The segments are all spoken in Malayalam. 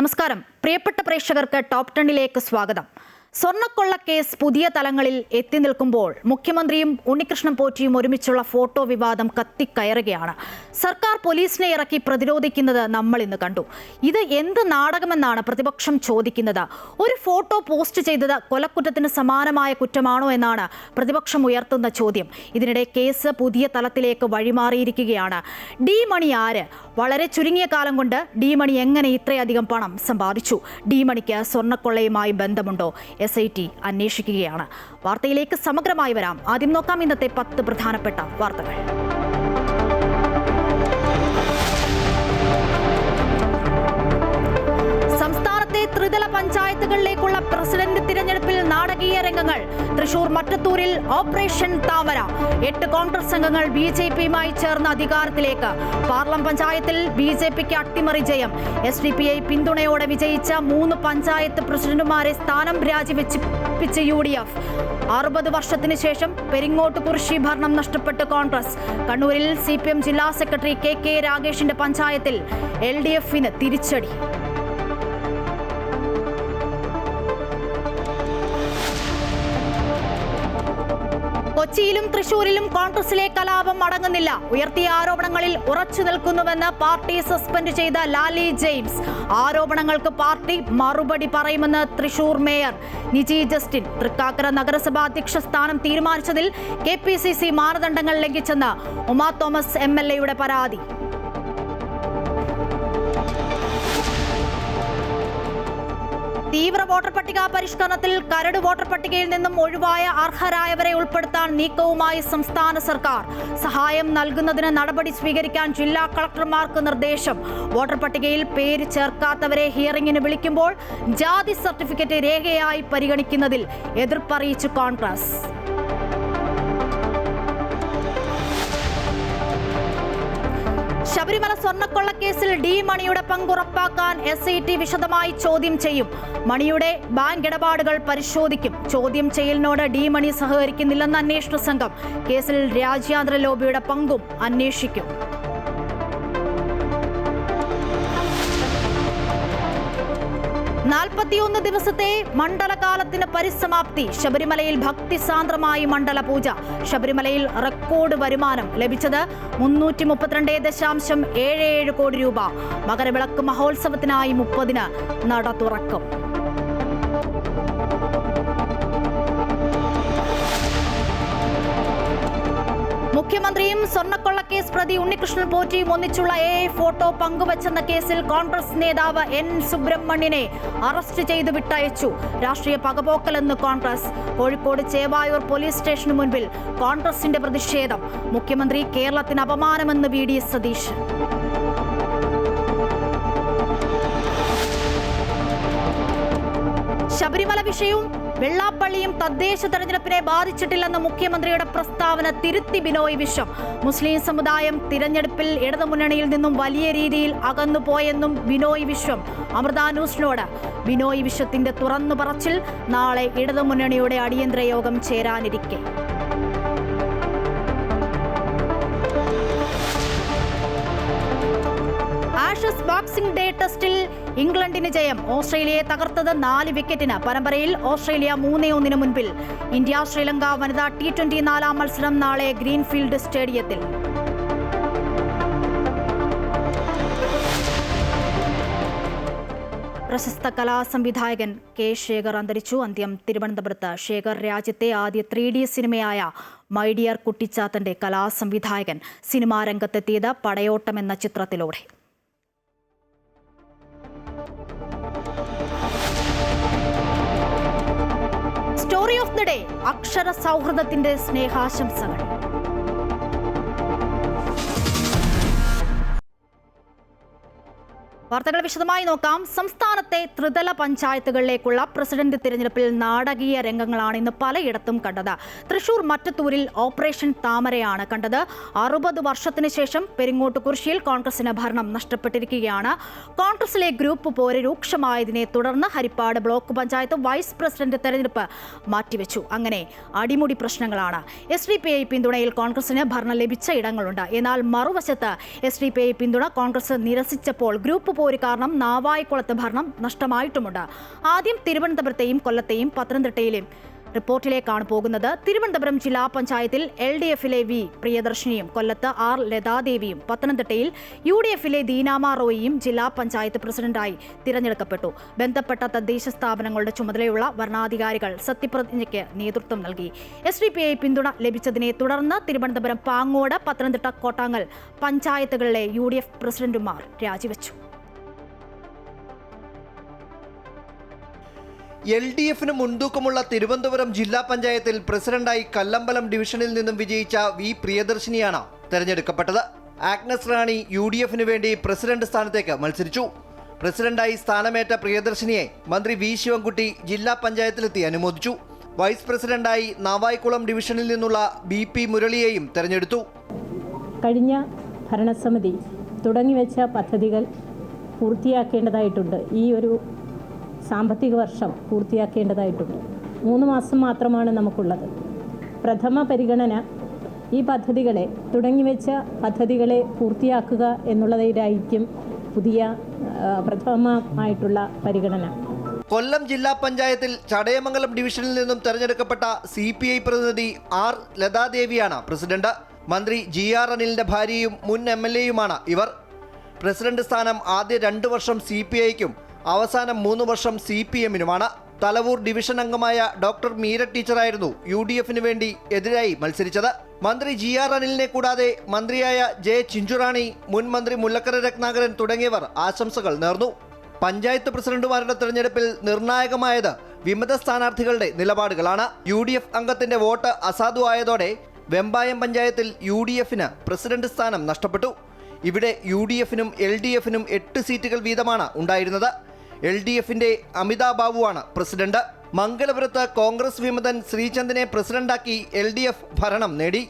നമസ്കാരം. പ്രിയപ്പെട്ട പ്രേക്ഷകർക്ക് ടോപ്പ് 10ലേക്ക് സ്വാഗതം. സ്വർണ്ണക്കൊള്ള കേസ് പുതിയ തലങ്ങളിൽ എത്തി നിൽക്കുമ്പോൾ മുഖ്യമന്ത്രിയും ഉണ്ണികൃഷ്ണൻ പോറ്റിയും ഒരുമിച്ചുള്ള ഫോട്ടോ വിവാദം കത്തിക്കയറുകയാണ്. സർക്കാർ പോലീസിനെ ഇറക്കി പ്രതിരോധിക്കുന്നത് നമ്മൾ ഇന്ന് കണ്ടു. ഇത് എന്ത് നാടകമെന്നാണ് പ്രതിപക്ഷം ചോദിക്കുന്നത്. ഒരു ഫോട്ടോ പോസ്റ്റ് ചെയ്തത് കൊലക്കുറ്റത്തിന് സമാനമായ കുറ്റമാണോ എന്നാണ് പ്രതിപക്ഷം ഉയർത്തുന്ന ചോദ്യം. ഇതിനിടെ കേസ് പുതിയ തലത്തിലേക്ക് വഴിമാറിയിരിക്കുകയാണ്. ഡി മണി ആര്? വളരെ ചുരുങ്ങിയ കാലം കൊണ്ട് ഡി മണി എങ്ങനെ ഇത്രയധികം പണം സമ്പാദിച്ചു? ഡി മണിക്ക് സ്വർണ്ണക്കൊള്ളയുമായി ബന്ധമുണ്ടോ? SIT അന്വേഷിക്കുകയാണ്. വാർത്തയിലേക്ക് സമഗ്രമായി വരാം. ആദ്യം നോക്കാം ഇന്നത്തെ 10 പ്രധാനപ്പെട്ട വാർത്തകൾ. സംസ്ഥാനത്തെ ത്രിതല പഞ്ചായത്തുകളിലേക്കുള്ള പ്രസിഡന്റ് തിരഞ്ഞെടുപ്പിൽ നാടകീയ രംഗങ്ങൾ. തൃശൂർ മറ്റത്തൂരിൽ ഓപ്പറേഷൻ താമര. 8 കോൺഗ്രസ് അംഗങ്ങൾ BJPയുമായി ചേർന്ന് അധികാരത്തിലേക്ക്. പാർലം പഞ്ചായത്തിൽ BJPക്ക് അട്ടിമറി ജയം. SDPI പിന്തുണയോടെ വിജയിച്ച 3 പഞ്ചായത്ത് പ്രസിഡന്റുമാരെ സ്ഥാനം രാജിവെച്ചിപ്പിച്ച UDF. 60 വർഷത്തിന് ശേഷം പെരിങ്ങോട്ടുകുറിശി ഭരണം നഷ്ടപ്പെട്ട് കോൺഗ്രസ്. കണ്ണൂരിൽ CPM ജില്ലാ സെക്രട്ടറി KK രാഗേഷിന്റെ പഞ്ചായത്തിൽ LDFന് തിരിച്ചടി. കൊച്ചിയിലും തൃശൂരിലും കോൺഗ്രസിലെ കലാപം അടങ്ങുന്നില്ല. ഉയർത്തിയ ആരോപണങ്ങളിൽ ഉറച്ചു നിൽക്കുന്നുവെന്ന് പാർട്ടി സസ്പെൻഡ് ചെയ്ത ലാലി ജെയിംസ്. ആരോപണങ്ങൾക്ക് പാർട്ടി മറുപടി പറയുമെന്ന് തൃശൂർ മേയർ നിജി ജസ്റ്റിൻ. തൃക്കാക്കര നഗരസഭാ അധ്യക്ഷ സ്ഥാനം തീരുമാനിച്ചതിൽ KPCC മാനദണ്ഡങ്ങൾ ലംഘിച്ചെന്ന് ഉമാ തോമസ് MLAയുടെ പരാതി. തീവ്ര വോട്ടർ പട്ടിക പരിഷ്കരണത്തിൽ കരട് വോട്ടർ പട്ടികയിൽ നിന്നും ഒഴിവായ അർഹരായവരെ ഉൾപ്പെടുത്താൻ നീക്കവുമായി സംസ്ഥാന സർക്കാർ. സഹായം നൽകുന്നതിന് നടപടി സ്വീകരിക്കാൻ ജില്ലാ കളക്ടർമാർക്ക് നിർദ്ദേശം. വോട്ടർ പട്ടികയിൽ പേര് ചേർക്കാത്തവരെ ഹിയറിംഗിന് വിളിക്കുമ്പോൾ ജാതി സർട്ടിഫിക്കറ്റ് രേഖയായി പരിഗണിക്കുന്നതിൽ എതിർപ്പറിയിച്ചു കോൺഗ്രസ്. ശബരിമല സ്വർണ്ണക്കൊള്ളക്കേസിൽ ഡി മണിയുടെ പങ്കുറപ്പാക്കാൻ SIT വിശദമായി ചോദ്യം ചെയ്യും. മണിയുടെ ബാങ്ക് ഇടപാടുകൾ പരിശോധിക്കും. ചോദ്യം ചെയ്യലിനോട് ഡി മണി സഹകരിക്കുന്നില്ലെന്ന് അന്വേഷണ സംഘം. കേസിൽ രാജ്യാന്തര ലോബിയുടെ പങ്കും അന്വേഷിക്കും. 41 ദിവസത്തെ മണ്ഡലകാലത്തിന് പരിസമാപ്തി. ശബരിമലയിൽ ഭക്തിസാന്ദ്രമായി മണ്ഡല പൂജ. ശബരിമലയിൽ റെക്കോർഡ് വരുമാനം ലഭിച്ചത് 332.77 കോടി രൂപ. മകരവിളക്ക് മഹോത്സവത്തിനായി 30-ന് നട തുറക്കും. മുഖ്യമന്ത്രിയും സ്വർണ്ണക്കൊള്ളക്കേസ് പ്രതി ഉണ്ണികൃഷ്ണൻ പോറ്റിയും ഒന്നിച്ചുള്ള AI ഫോട്ടോ പങ്കുവച്ചെന്ന കേസിൽ കോൺഗ്രസ് നേതാവ് N സുബ്രഹ്മണ്യനെ അറസ്റ്റ് ചെയ്ത് വിട്ടയച്ചു. രാഷ്ട്രീയ പകപോക്കലെന്ന് കോൺഗ്രസ്. കോഴിക്കോട് ചേവായൂർ പോലീസ് സ്റ്റേഷന് മുൻപിൽ കോൺഗ്രസിന്റെ പ്രതിഷേധം. മുഖ്യമന്ത്രി കേരളത്തിന് അപമാനമെന്ന് VD സതീശൻ. ശബരിമല വിഷയവും വെള്ളാപ്പള്ളിയും തദ്ദേശ തെരഞ്ഞെടുപ്പിനെ ബാധിച്ചിട്ടില്ലെന്ന മുഖ്യമന്ത്രിയുടെ പ്രസ്താവന തിരുത്തി ബിനോയ് വിശ്വം. മുസ്ലിം സമുദായം തിരഞ്ഞെടുപ്പിൽ ഇടതുമുന്നണിയിൽ നിന്നും വലിയ രീതിയിൽ അകന്നുപോയെന്നും ബിനോയ് വിശ്വം. അമൃത ന്യൂസിനോട് ബിനോയ് വിശ്വത്തിന്റെ തുറന്നു പറച്ചിൽ നാളെ ഇടതുമുന്നണിയുടെ അടിയന്തര യോഗം ചേരാനിരിക്കെ. ആഷസ് ബോക്സിംഗ് ഡേ ടെസ്റ്റിൽ ഇംഗ്ലണ്ടിന് ജയം. ഓസ്ട്രേലിയയെ തകർത്തത് 4 വിക്കറ്റിന്. പരമ്പരയിൽ ഓസ്ട്രേലിയ 3-1 മുൻപിൽ. ഇന്ത്യ ശ്രീലങ്ക വനിതാ T20 4-ാം മത്സരം നാളെ ഗ്രീൻഫീൽഡ് സ്റ്റേഡിയത്തിൽ. പ്രശസ്ത കലാസംവിധായകൻ K. ശേഖർ അന്തരിച്ചു. അന്ത്യം തിരുവനന്തപുരത്ത്. ശേഖർ രാജ്യത്തെ ആദ്യ 3D സിനിമയായ മൈ ഡിയർ കുട്ടിച്ചാത്തന്റെ കലാസംവിധായകൻ. സിനിമാ രംഗത്തെത്തിയത് പടയോട്ടം എന്ന ചിത്രത്തിലൂടെ. Story of the day. അക്ഷര സൗഹൃദത്തിന്റെ സ്നേഹാശംസകൾ. വാർത്തകൾ വിശദമായി നോക്കാം. സംസ്ഥാനത്തെ ത്രിതല പഞ്ചായത്തുകളിലേക്കുള്ള പ്രസിഡന്റ് തിരഞ്ഞെടുപ്പിൽ നാടകീയ രംഗങ്ങളാണ് ഇന്ന് പലയിടത്തും കണ്ടത്. തൃശൂർ മറ്റത്തൂരിൽ ഓപ്പറേഷൻ താമരയാണ് കണ്ടത്. 60 വർഷത്തിന് ശേഷം പെരിങ്ങോട്ടുകുറിശിയിൽ കോൺഗ്രസിന് ഭരണം നഷ്ടപ്പെട്ടിരിക്കുകയാണ്. കോൺഗ്രസിലെ ഗ്രൂപ്പ് പോര് രൂക്ഷമായതിനെ തുടർന്ന് Haripad block panchayat vice president തെരഞ്ഞെടുപ്പ് മാറ്റിവെച്ചു. അങ്ങനെ അടിമുടി പ്രശ്നങ്ങളാണ്. SDPI പിന്തുണയിൽ കോൺഗ്രസിന് ഭരണം ലഭിച്ച ഇടങ്ങളുണ്ട്. എന്നാൽ മറുവശത്ത് SDPI പിന്തുണ കോൺഗ്രസ് നിരസിച്ചപ്പോൾ ഗ്രൂപ്പ് പോര് കാരണം നാവായിക്കുളത്ത് ഭരണം നഷ്ടമായിട്ടുമുണ്ട്. ആദ്യം തിരുവനന്തപുരത്തെയും കൊല്ലത്തെയും പത്തനംതിട്ടയിലെയും റിപ്പോർട്ടിലേക്കാണ് പോകുന്നത്. തിരുവനന്തപുരം ജില്ലാ പഞ്ചായത്തിൽ LDF-ലെ വി പ്രിയദർശിനിയും കൊല്ലത്ത് R ലതാദേവിയും പത്തനംതിട്ടയിൽ UDF-ലെ ദീനാമ റോയിയും ജില്ലാ പഞ്ചായത്ത് പ്രസിഡന്റായി തിരഞ്ഞെടുക്കപ്പെട്ടു. ബന്ധപ്പെട്ട തദ്ദേശ സ്ഥാപനങ്ങളുടെ ചുമതലയുള്ള വരണാധികാരികൾ സത്യപ്രതിജ്ഞയ്ക്ക് നേതൃത്വം നൽകി. SDPI പിന്തുണ ലഭിച്ചതിനെ തുടർന്ന് തിരുവനന്തപുരം പാങ്ങോട്, പത്തനംതിട്ട കോട്ടാങ്ങൽ പഞ്ചായത്തുകളിലെ UDF പ്രസിഡന്റുമാർ രാജിവെച്ചു. LDF-ന് മുൻതൂക്കമുള്ള തിരുവനന്തപുരം ജില്ലാ പഞ്ചായത്തിൽ പ്രസിഡന്റായി കല്ലമ്പലം ഡിവിഷനിൽ നിന്നും വിജയിച്ച വി പ്രിയദർശിനിയാണ് തെരഞ്ഞെടുക്കപ്പെട്ടത്. ആഗ്നസ് റാണി UDF-ന് വേണ്ടി പ്രസിഡന്റ് സ്ഥാനത്തേക്ക് മത്സരിച്ചു. പ്രസിഡന്റായി സ്ഥാനമേറ്റ പ്രിയദർശിനിയെ മന്ത്രി വി ശിവൻകുട്ടി ജില്ലാ പഞ്ചായത്തിലെത്തി അനുമോദിച്ചു. വൈസ് പ്രസിഡന്റായി നാവായിക്കുളം ഡിവിഷനിൽ നിന്നുള്ള BP മുരളിയെയും തെരഞ്ഞെടുത്തു. കഴിഞ്ഞ ഭരണസമിതി തുടങ്ങിവെച്ച പദ്ധതികൾ പൂർത്തിയാക്കേണ്ടതായിട്ടുണ്ട്. ഈ ഒരു സാമ്പത്തിക വർഷം പൂർത്തിയാക്കേണ്ടതായിട്ടുണ്ട്. 3 മാസം മാത്രമാണ് നമുക്കുള്ളത്. പ്രഥമ പരിഗണന ഈ പദ്ധതികളെ തുടങ്ങിവെച്ച പദ്ധതികളെ പൂർത്തിയാക്കുക എന്നുള്ളതായിരിക്കും പുതിയ പ്രഥമമായിട്ടുള്ള പരിഗണന. കൊല്ലം ജില്ലാ പഞ്ചായത്തിൽ ചടയമംഗലം ഡിവിഷനിൽ നിന്നും തെരഞ്ഞെടുക്കപ്പെട്ട CPI പ്രതിനിധി R ലതാദേവിയാണ് പ്രസിഡന്റ്. മന്ത്രി GR അനിലിന്റെ ഭാര്യയും മുൻ MLA-യുമാണ് ഇവർ. പ്രസിഡന്റ് സ്ഥാനം ആദ്യ 2 വർഷം CPI-ക്കും അവസാനം 3 വർഷം CPM-നുമാണ്. തലവൂർ ഡിവിഷൻ അംഗമായ ഡോക്ടർ മീര ടീച്ചറായിരുന്നു UDF-ന് വേണ്ടി എതിരായി മത്സരിച്ചത്. മന്ത്രി GR അനിലിനെ കൂടാതെ മന്ത്രിയായ J ചിഞ്ചുറാണി, മുൻ മന്ത്രി മുല്ലക്കര രത്നാകരൻ തുടങ്ങിയവർ ആശംസകൾ നേർന്നു. പഞ്ചായത്ത് പ്രസിഡന്റുമാരുടെ തെരഞ്ഞെടുപ്പിൽ നിർണായകമായത് വിമത സ്ഥാനാർത്ഥികളുടെ നിലപാടുകളാണ്. UDF അംഗത്തിന്റെ വോട്ട് അസാധുവായതോടെ വെമ്പായം പഞ്ചായത്തിൽ UDF-ന് പ്രസിഡന്റ് സ്ഥാനം നഷ്ടപ്പെട്ടു. ഇവിടെ UDF-നും LDF-നും 8 സീറ്റുകൾ വീതമാണ് ഉണ്ടായിരുന്നത്. LDF-ന്റെ അമിതാ ബാബുവാണ് പ്രസിഡന്റ്. മംഗലപുരത്ത് കോൺഗ്രസ് വിമതൻ ശ്രീചന്ദിനെ പ്രസിഡന്റാക്കി LDF ഭരണം നേടി.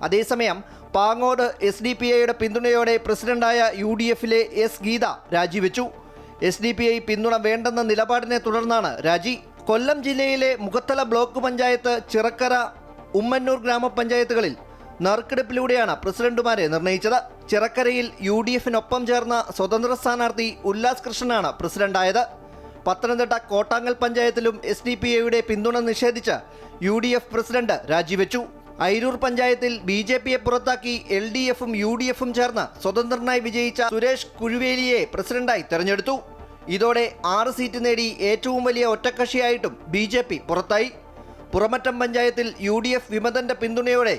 അതേസമയം പാങ്ങോട് SDPI-യുടെ പിന്തുണയോടെ പ്രസിഡന്റായ UDF-ലെ S ഗീത രാജിവെച്ചു. SDPI പിന്തുണ വേണ്ടെന്ന നിലപാടിനെ തുടർന്നാണ് രാജി. കൊല്ലം ജില്ലയിലെ മുഖത്തല ബ്ലോക്ക് പഞ്ചായത്ത്, ചിറക്കര, ഉമ്മന്നൂർ ഗ്രാമപഞ്ചായത്തുകളിൽ നറുക്കെടുപ്പിലൂടെയാണ് പ്രസിഡന്റുമാരെ നിർണയിച്ചത്. ചിറക്കരയിൽ UDF-നൊപ്പം ചേർന്ന സ്വതന്ത്ര സ്ഥാനാർത്ഥി ഉല്ലാസ് കൃഷ്ണനാണ് പ്രസിഡന്റായത്. പത്തനംതിട്ട കോട്ടാങ്ങൽ പഞ്ചായത്തിലും SDPI-യുടെ പിന്തുണ നിഷേധിച്ച് UDF പ്രസിഡന്റ് രാജിവെച്ചു. അയിരൂർ പഞ്ചായത്തിൽ BJP-യെ പുറത്താക്കി LDF-ഉം UDF-ഉം ചേർന്ന് സ്വതന്ത്രനായി വിജയിച്ച സുരേഷ് കുഴുവേലിയെ പ്രസിഡന്റായി തെരഞ്ഞെടുത്തു. ഇതോടെ 6 സീറ്റ് നേടി ഏറ്റവും വലിയ ഒറ്റക്കക്ഷിയായിട്ടും BJP പുറത്തായി. പുറമറ്റം പഞ്ചായത്തിൽ UDF വിമതന്റെ പിന്തുണയോടെ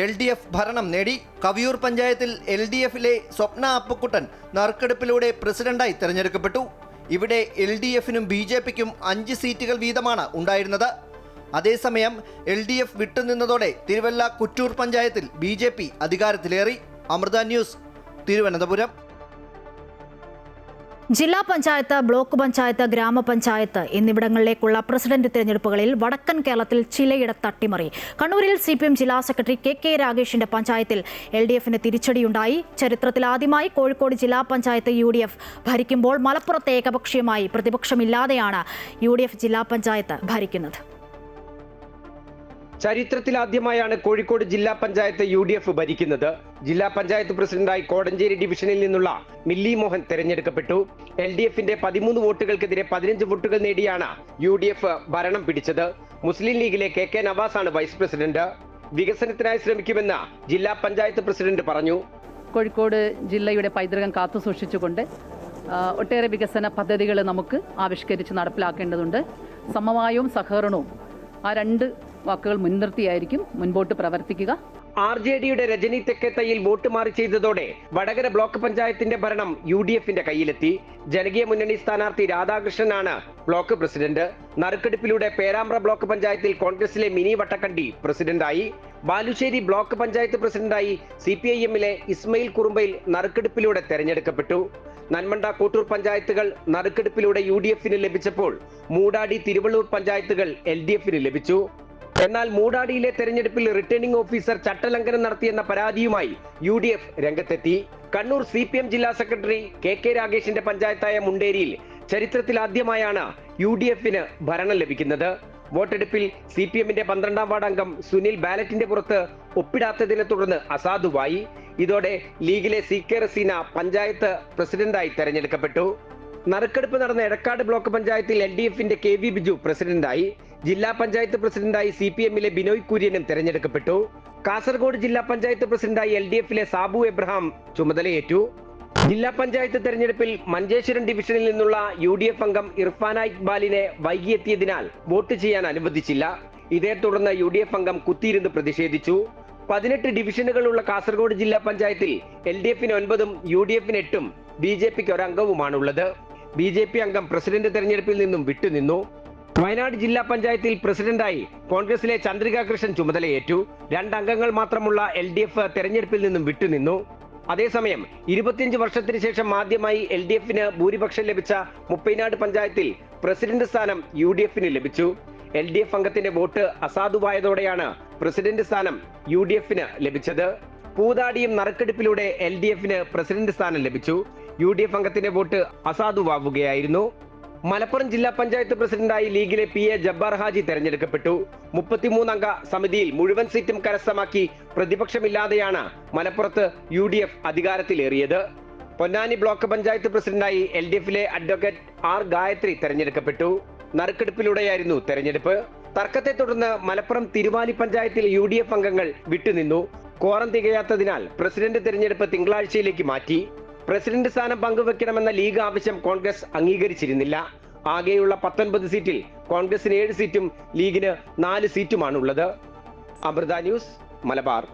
LDF ഭരണം നേടി. കവിയൂർ പഞ്ചായത്തിൽ LDF-ലെ സ്വപ്ന അപ്പുക്കുട്ടൻ നറുക്കെടുപ്പിലൂടെ പ്രസിഡന്റായി തെരഞ്ഞെടുക്കപ്പെട്ടു. ഇവിടെ LDF-നും BJP-ക്കും 5 സീറ്റുകൾ വീതമാണ് ഉണ്ടായിരുന്നത്. അതേസമയം LDF വിട്ടുനിന്നതോടെ തിരുവല്ല കുറ്റൂർ പഞ്ചായത്തിൽ BJP അധികാരത്തിലേറി. അമൃത ന്യൂസ്, തിരുവനന്തപുരം. ജില്ലാ പഞ്ചായത്ത്, ബ്ലോക്ക് പഞ്ചായത്ത്, ഗ്രാമപഞ്ചായത്ത് എന്നിവിടങ്ങളിലേക്കുള്ള പ്രസിഡന്റ് തിരഞ്ഞെടുപ്പുകളിൽ വടക്കൻ കേരളത്തിൽ ചിലയിടത്ത് അട്ടിമറി. കണ്ണൂരിൽ CPM ജില്ലാ സെക്രട്ടറി KK രാഗേഷിന്റെ പഞ്ചായത്തിൽ LDF-ന് തിരിച്ചടിയുണ്ടായി. ചരിത്രത്തിലാദ്യമായി കോഴിക്കോട് ജില്ലാ പഞ്ചായത്ത് UDF ഭരിക്കുമ്പോൾ മലപ്പുറത്ത് ഏകപക്ഷീയമായി പ്രതിപക്ഷമില്ലാതെയാണ് UDF ജില്ലാ പഞ്ചായത്ത് ഭരിക്കുന്നത്. ചരിത്രത്തിലാദ്യമായാണ് കോഴിക്കോട് ജില്ലാ പഞ്ചായത്ത് UDF ഭരിക്കുന്നത്. ജില്ലാ പഞ്ചായത്ത് പ്രസിഡന്റായി കോടഞ്ചേരി ഡിവിഷനിൽ നിന്നുള്ള മില്ലി മോഹൻ തെരഞ്ഞെടുക്കപ്പെട്ടു. LDF-ന്റെ 13 വോട്ടുകൾക്കെതിരെ 15 വോട്ടുകൾ നേടിയാണ് UDF ഭരണം പിടിച്ചത്. മുസ്ലിം ലീഗിലെ KK നവാസാണ് വൈസ് പ്രസിഡന്റ്. വികസനത്തിനായി ശ്രമിക്കുമെന്ന് ജില്ലാ പഞ്ചായത്ത് പ്രസിഡന്റ് പറഞ്ഞു. കോഴിക്കോട് ജില്ലയുടെ പൈതൃകം കാത്തുസൂക്ഷിച്ചുകൊണ്ട് ഒട്ടേറെ വികസന പദ്ധതികൾ നമുക്ക് ആവിഷ്കരിച്ച് നടപ്പിലാക്കേണ്ടതുണ്ട്. സമവായവും സഹകരണവും, ആ 2 വാക്കുകൾ മുൻനിർത്തിയായിരിക്കും മുൻപോട്ട് പ്രവർത്തിക്കുക. RJD-യുടെ രജനി തെക്കേത്തയിൽ വോട്ട് മാറി ചെയ്തതോടെ വടകര ബ്ലോക്ക് പഞ്ചായത്തിന്റെ ഭരണം UDF-ന്റെ കയ്യിലെത്തി. ജനകീയ മുന്നണി സ്ഥാനാർത്ഥി രാധാകൃഷ്ണനാണ് ബ്ലോക്ക് പ്രസിഡന്റ്. നറുക്കെടുപ്പിലൂടെ പേരാമ്പ്ര ബ്ലോക്ക് പഞ്ചായത്തിൽ കോൺഗ്രസിലെ മിനി വട്ടക്കണ്ടി പ്രസിഡന്റായി. ബാലുശ്ശേരി ബ്ലോക്ക് പഞ്ചായത്ത് പ്രസിഡന്റായി CPIM-ലെ ഇസ്മയിൽ കുറുമ്പയിൽ നറുക്കെടുപ്പിലൂടെ തെരഞ്ഞെടുക്കപ്പെട്ടു. നന്മണ്ട, കോട്ടൂർ പഞ്ചായത്തുകൾ നറുക്കെടുപ്പിലൂടെ UDF-ന് ലഭിച്ചപ്പോൾ മൂടാടി, തിരുവള്ളൂർ പഞ്ചായത്തുകൾ LDF-ന് ലഭിച്ചു. എന്നാൽ മൂടാടിയിലെ തെരഞ്ഞെടുപ്പിൽ റിട്ടേണിംഗ് ഓഫീസർ ചട്ടലംഘനം നടത്തിയെന്ന പരാതിയുമായി UDF രംഗത്തെത്തി. കണ്ണൂർ CPM ജില്ലാ സെക്രട്ടറി KK രാഗേഷിന്റെ പഞ്ചായത്തായ മുണ്ടേരിയിൽ ചരിത്രത്തിലാദ്യമായാണ് UDF-ന് ഭരണം ലഭിക്കുന്നത്. വോട്ടെടുപ്പിൽ CPMന്റെ 12ാം വാർഡ് അംഗം സുനിൽ ബാലറ്റിന്റെ പുറത്ത് ഒപ്പിടാത്തതിനെ തുടർന്ന് അസാധുവായി. ഇതോടെ ലീഗിലെ CK റസീന പഞ്ചായത്ത് പ്രസിഡന്റായി തെരഞ്ഞെടുക്കപ്പെട്ടു. നറുക്കെടുപ്പ് നടന്ന എടക്കാട് ബ്ലോക്ക് പഞ്ചായത്തിൽ LDFന്റെ KV ബിജു പ്രസിഡന്റായി. ജില്ലാ പഞ്ചായത്ത് പ്രസിഡന്റായി CPMലെ ബിനോയ് കുര്യനും തെരഞ്ഞെടുക്കപ്പെട്ടു. കാസർഗോഡ് ജില്ലാ പഞ്ചായത്ത് പ്രസിഡന്റായി LDFലെ സാബു എബ്രഹാം ചുമതലയേറ്റു. ജില്ലാ പഞ്ചായത്ത് തെരഞ്ഞെടുപ്പിൽ മഞ്ചേശ്വരം ഡിവിഷനിൽ നിന്നുള്ള UDF അംഗം ഇർഫാന ഇക്ബാലിനെ വൈകിയെത്തിയതിനാൽ വോട്ട് ചെയ്യാൻ അനുവദിച്ചില്ല. ഇതേ തുടർന്ന് UDF അംഗം കുത്തിയിരുന്ന് പ്രതിഷേധിച്ചു. 18 ഡിവിഷനുകളുള്ള കാസർഗോഡ് ജില്ലാ പഞ്ചായത്തിൽ LDFന് 9ഉം UDFന് 8ഉം BJPക്ക് ഒരംഗവുമാണുള്ളത്. BJP അംഗം പ്രസിഡന്റ് തെരഞ്ഞെടുപ്പിൽ നിന്നും വിട്ടുനിന്നു. വയനാട് ജില്ലാ പഞ്ചായത്തിൽ പ്രസിഡന്റായി കോൺഗ്രസിലെ ചന്ദ്രിക കൃഷ്ണൻ ചുമതലയേറ്റു. 2 അംഗങ്ങൾ മാത്രമുള്ള LDF തെരഞ്ഞെടുപ്പിൽ നിന്നും വിട്ടുനിന്നു. അതേസമയം 25 വർഷത്തിന് ശേഷം ആദ്യമായി LDFന് ഭൂരിപക്ഷം ലഭിച്ച മുപ്പൈനാട് പഞ്ചായത്തിൽ പ്രസിഡന്റ് സ്ഥാനം UDFന് ലഭിച്ചു. LDF അംഗത്തിന്റെ വോട്ട് അസാധുവായതോടെയാണ് പ്രസിഡന്റ് സ്ഥാനം UDFന് ലഭിച്ചത്. പൂതാടിയും നറുക്കെടുപ്പിലൂടെ LDFന് പ്രസിഡന്റ് സ്ഥാനം ലഭിച്ചു. UDF അംഗത്തിന്റെ വോട്ട് അസാധുവാവുകയായിരുന്നു. മലപ്പുറം ജില്ലാ പഞ്ചായത്ത് പ്രസിഡന്റായി ലീഗിലെ PA ജബ്ബാർ ഹാജി തെരഞ്ഞെടുക്കപ്പെട്ടു. 33 അംഗ സമിതിയിൽ മുഴുവൻ സീറ്റും കരസ്ഥമാക്കി പ്രതിപക്ഷമില്ലാതെയാണ് മലപ്പുറത്ത് UDF അധികാരത്തിലേറിയത്. പൊന്നാനി ബ്ലോക്ക് പഞ്ചായത്ത് പ്രസിഡന്റായി LDFലെ അഡ്വക്കേറ്റ് R ഗായത്രി തെരഞ്ഞെടുക്കപ്പെട്ടു. നറുക്കെടുപ്പിലൂടെയായിരുന്നു തെരഞ്ഞെടുപ്പ്. തർക്കത്തെ തുടർന്ന് മലപ്പുറം തിരുവാലി പഞ്ചായത്തിൽ UDF അംഗങ്ങൾ വിട്ടുനിന്നു. കോറം തികയാത്തതിനാൽ പ്രസിഡന്റ് തെരഞ്ഞെടുപ്പ് തിങ്കളാഴ്ചയിലേക്ക് മാറ്റി. പ്രസിഡന്റ് സ്ഥാനം പങ്കുവെക്കണമെന്ന ലീഗ് ആവശ്യം കോൺഗ്രസ് അംഗീകരിച്ചിരുന്നില്ല. ആകെയുള്ള 19 സീറ്റിൽ കോൺഗ്രസിന് 7 സീറ്റും ലീഗിന് 4 സീറ്റുമാണുള്ളത്. അമൃത ന്യൂസ്, മലബാർ.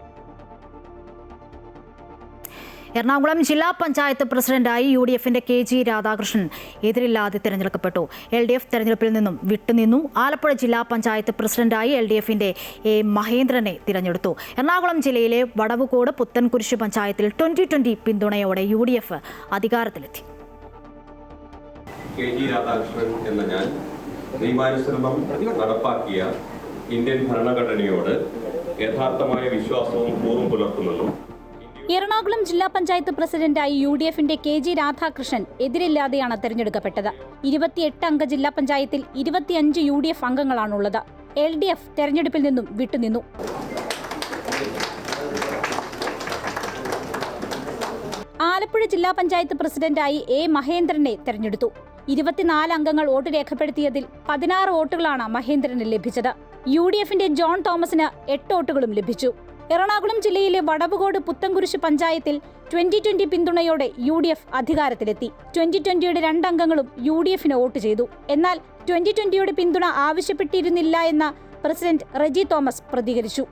എറണാകുളം ജില്ലാ പഞ്ചായത്ത് പ്രസിഡന്റായി UDFന്റെ KG രാധാകൃഷ്ണൻ എതിരില്ലാതെ തെരഞ്ഞെടുക്കപ്പെട്ടു. LDF തെരഞ്ഞെടുപ്പിൽ നിന്നും വിട്ടുനിന്നു. ആലപ്പുഴ ജില്ലാ പഞ്ചായത്ത് പ്രസിഡന്റായി LDFന്റെ A മഹേന്ദ്രനെ തിരഞ്ഞെടുത്തു. എറണാകുളം ജില്ലയിലെ വടവുകോട് പുത്തൻകുരിശ് പഞ്ചായത്തിൽ 2020 പിന്തുണയോടെ UDF അധികാരത്തിലെത്തി. KG രാധാകൃഷ്ണൻ എന്ന ഞാൻ നിയമാനുസരണം നടപ്പാക്കിയ ഇന്ത്യൻ ഭരണഘടനയോട് യഥാർത്ഥമായ വിശ്വാസവും കൂറും പുലർത്തുമെന്നും എറണാകുളം ജില്ലാ പഞ്ചായത്ത് പ്രസിഡന്റായി UDFന്റെ KG രാധാകൃഷ്ണൻ എതിരില്ലാതെയാണ് തെരഞ്ഞെടുക്കപ്പെട്ടത്. 28 അംഗ ജില്ലാ പഞ്ചായത്തിൽ 25 UDF അംഗങ്ങളാണുള്ളത്. LDF തെരഞ്ഞെടുപ്പിൽ നിന്നും വിട്ടുനിന്നു. ആലപ്പുഴ ജില്ലാ പഞ്ചായത്ത് പ്രസിഡന്റായി A മഹേന്ദ്രനെ തെരഞ്ഞെടുത്തു. 24 അംഗങ്ങൾ വോട്ട് രേഖപ്പെടുത്തിയതിൽ 16 വോട്ടുകളാണ് മഹേന്ദ്രന് ലഭിച്ചത്. UDFന്റെ ജോൺ തോമസിന് 8 വോട്ടുകളും ലഭിച്ചു. എറണാകുളം ജില്ലയിലെ വടവുകോട് പുത്തൻകുരിശ് പഞ്ചായത്തിൽ 2020 പിന്തുണയോടെ UDF അധികാരത്തിലെത്തി. 2020യുടെ 2 അംഗങ്ങളും UDFന് വോട്ട് ചെയ്തു. എന്നാൽ 2020യുടെ പിന്തുണ ആവശ്യപ്പെട്ടിരുന്നില്ല എന്ന പ്രസിഡന്റ് റെജി തോമസ് പ്രതികരിച്ചു.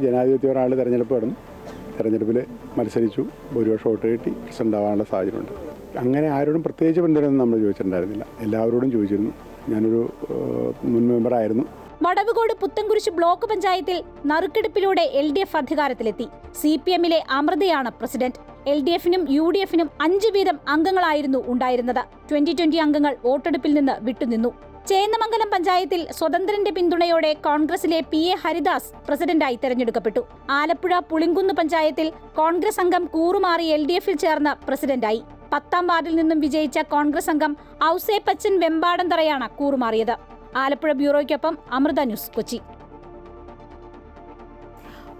ജനാധിപത്യ ഒരാൾ തെരഞ്ഞെടുപ്പിൽ മത്സരിച്ചു, ഭൂരിപക്ഷം വോട്ട് കിട്ടി, പ്രസിഡന്റ് ആവാനുള്ള സാഹചര്യമുണ്ട്. അങ്ങനെ ആരോടും പ്രത്യേകിച്ച് പിന്തുണയൊന്നും നമ്മൾ ചോദിച്ചിട്ടുണ്ടായിരുന്നില്ല. എല്ലാവരോടും ചോദിച്ചിരുന്നു. ഞാനൊരു മുൻ മെമ്പറായിരുന്നു. വടവുകോട് പുത്തൻകുരിശ് ബ്ലോക്ക് പഞ്ചായത്തിൽ നറുക്കെടുപ്പിലൂടെ LDF അധികാരത്തിലെത്തി. CPMലെ അമൃതയാണ് പ്രസിഡന്റ്. LDFനും UDFനും 5 വീതം അംഗങ്ങളായിരുന്നു ഉണ്ടായിരുന്നത്. 2020 അംഗങ്ങൾ വോട്ടെടുപ്പിൽ നിന്ന് വിട്ടുനിന്നു. ചേന്നമംഗലം പഞ്ചായത്തിൽ സ്വതന്ത്രന്റെ പിന്തുണയോടെ കോൺഗ്രസിലെ PA ഹരിദാസ് പ്രസിഡന്റായി തെരഞ്ഞെടുക്കപ്പെട്ടു. ആലപ്പുഴ പുളിങ്കുന്ന് പഞ്ചായത്തിൽ കോൺഗ്രസ് അംഗം കൂറുമാറി LDFൽ ചേർന്ന് പ്രസിഡന്റായി. 10ാം വാർഡിൽ നിന്നും വിജയിച്ച കോൺഗ്രസ് അംഗം ഔസേപ്പച്ചൻ വെമ്പാടന്തറയാണ് കൂറുമാറിയത്. ആലപ്പുഴ ബ്യൂറോയ്ക്കൊപ്പം അമൃത ന്യൂസ്, കൊച്ചി.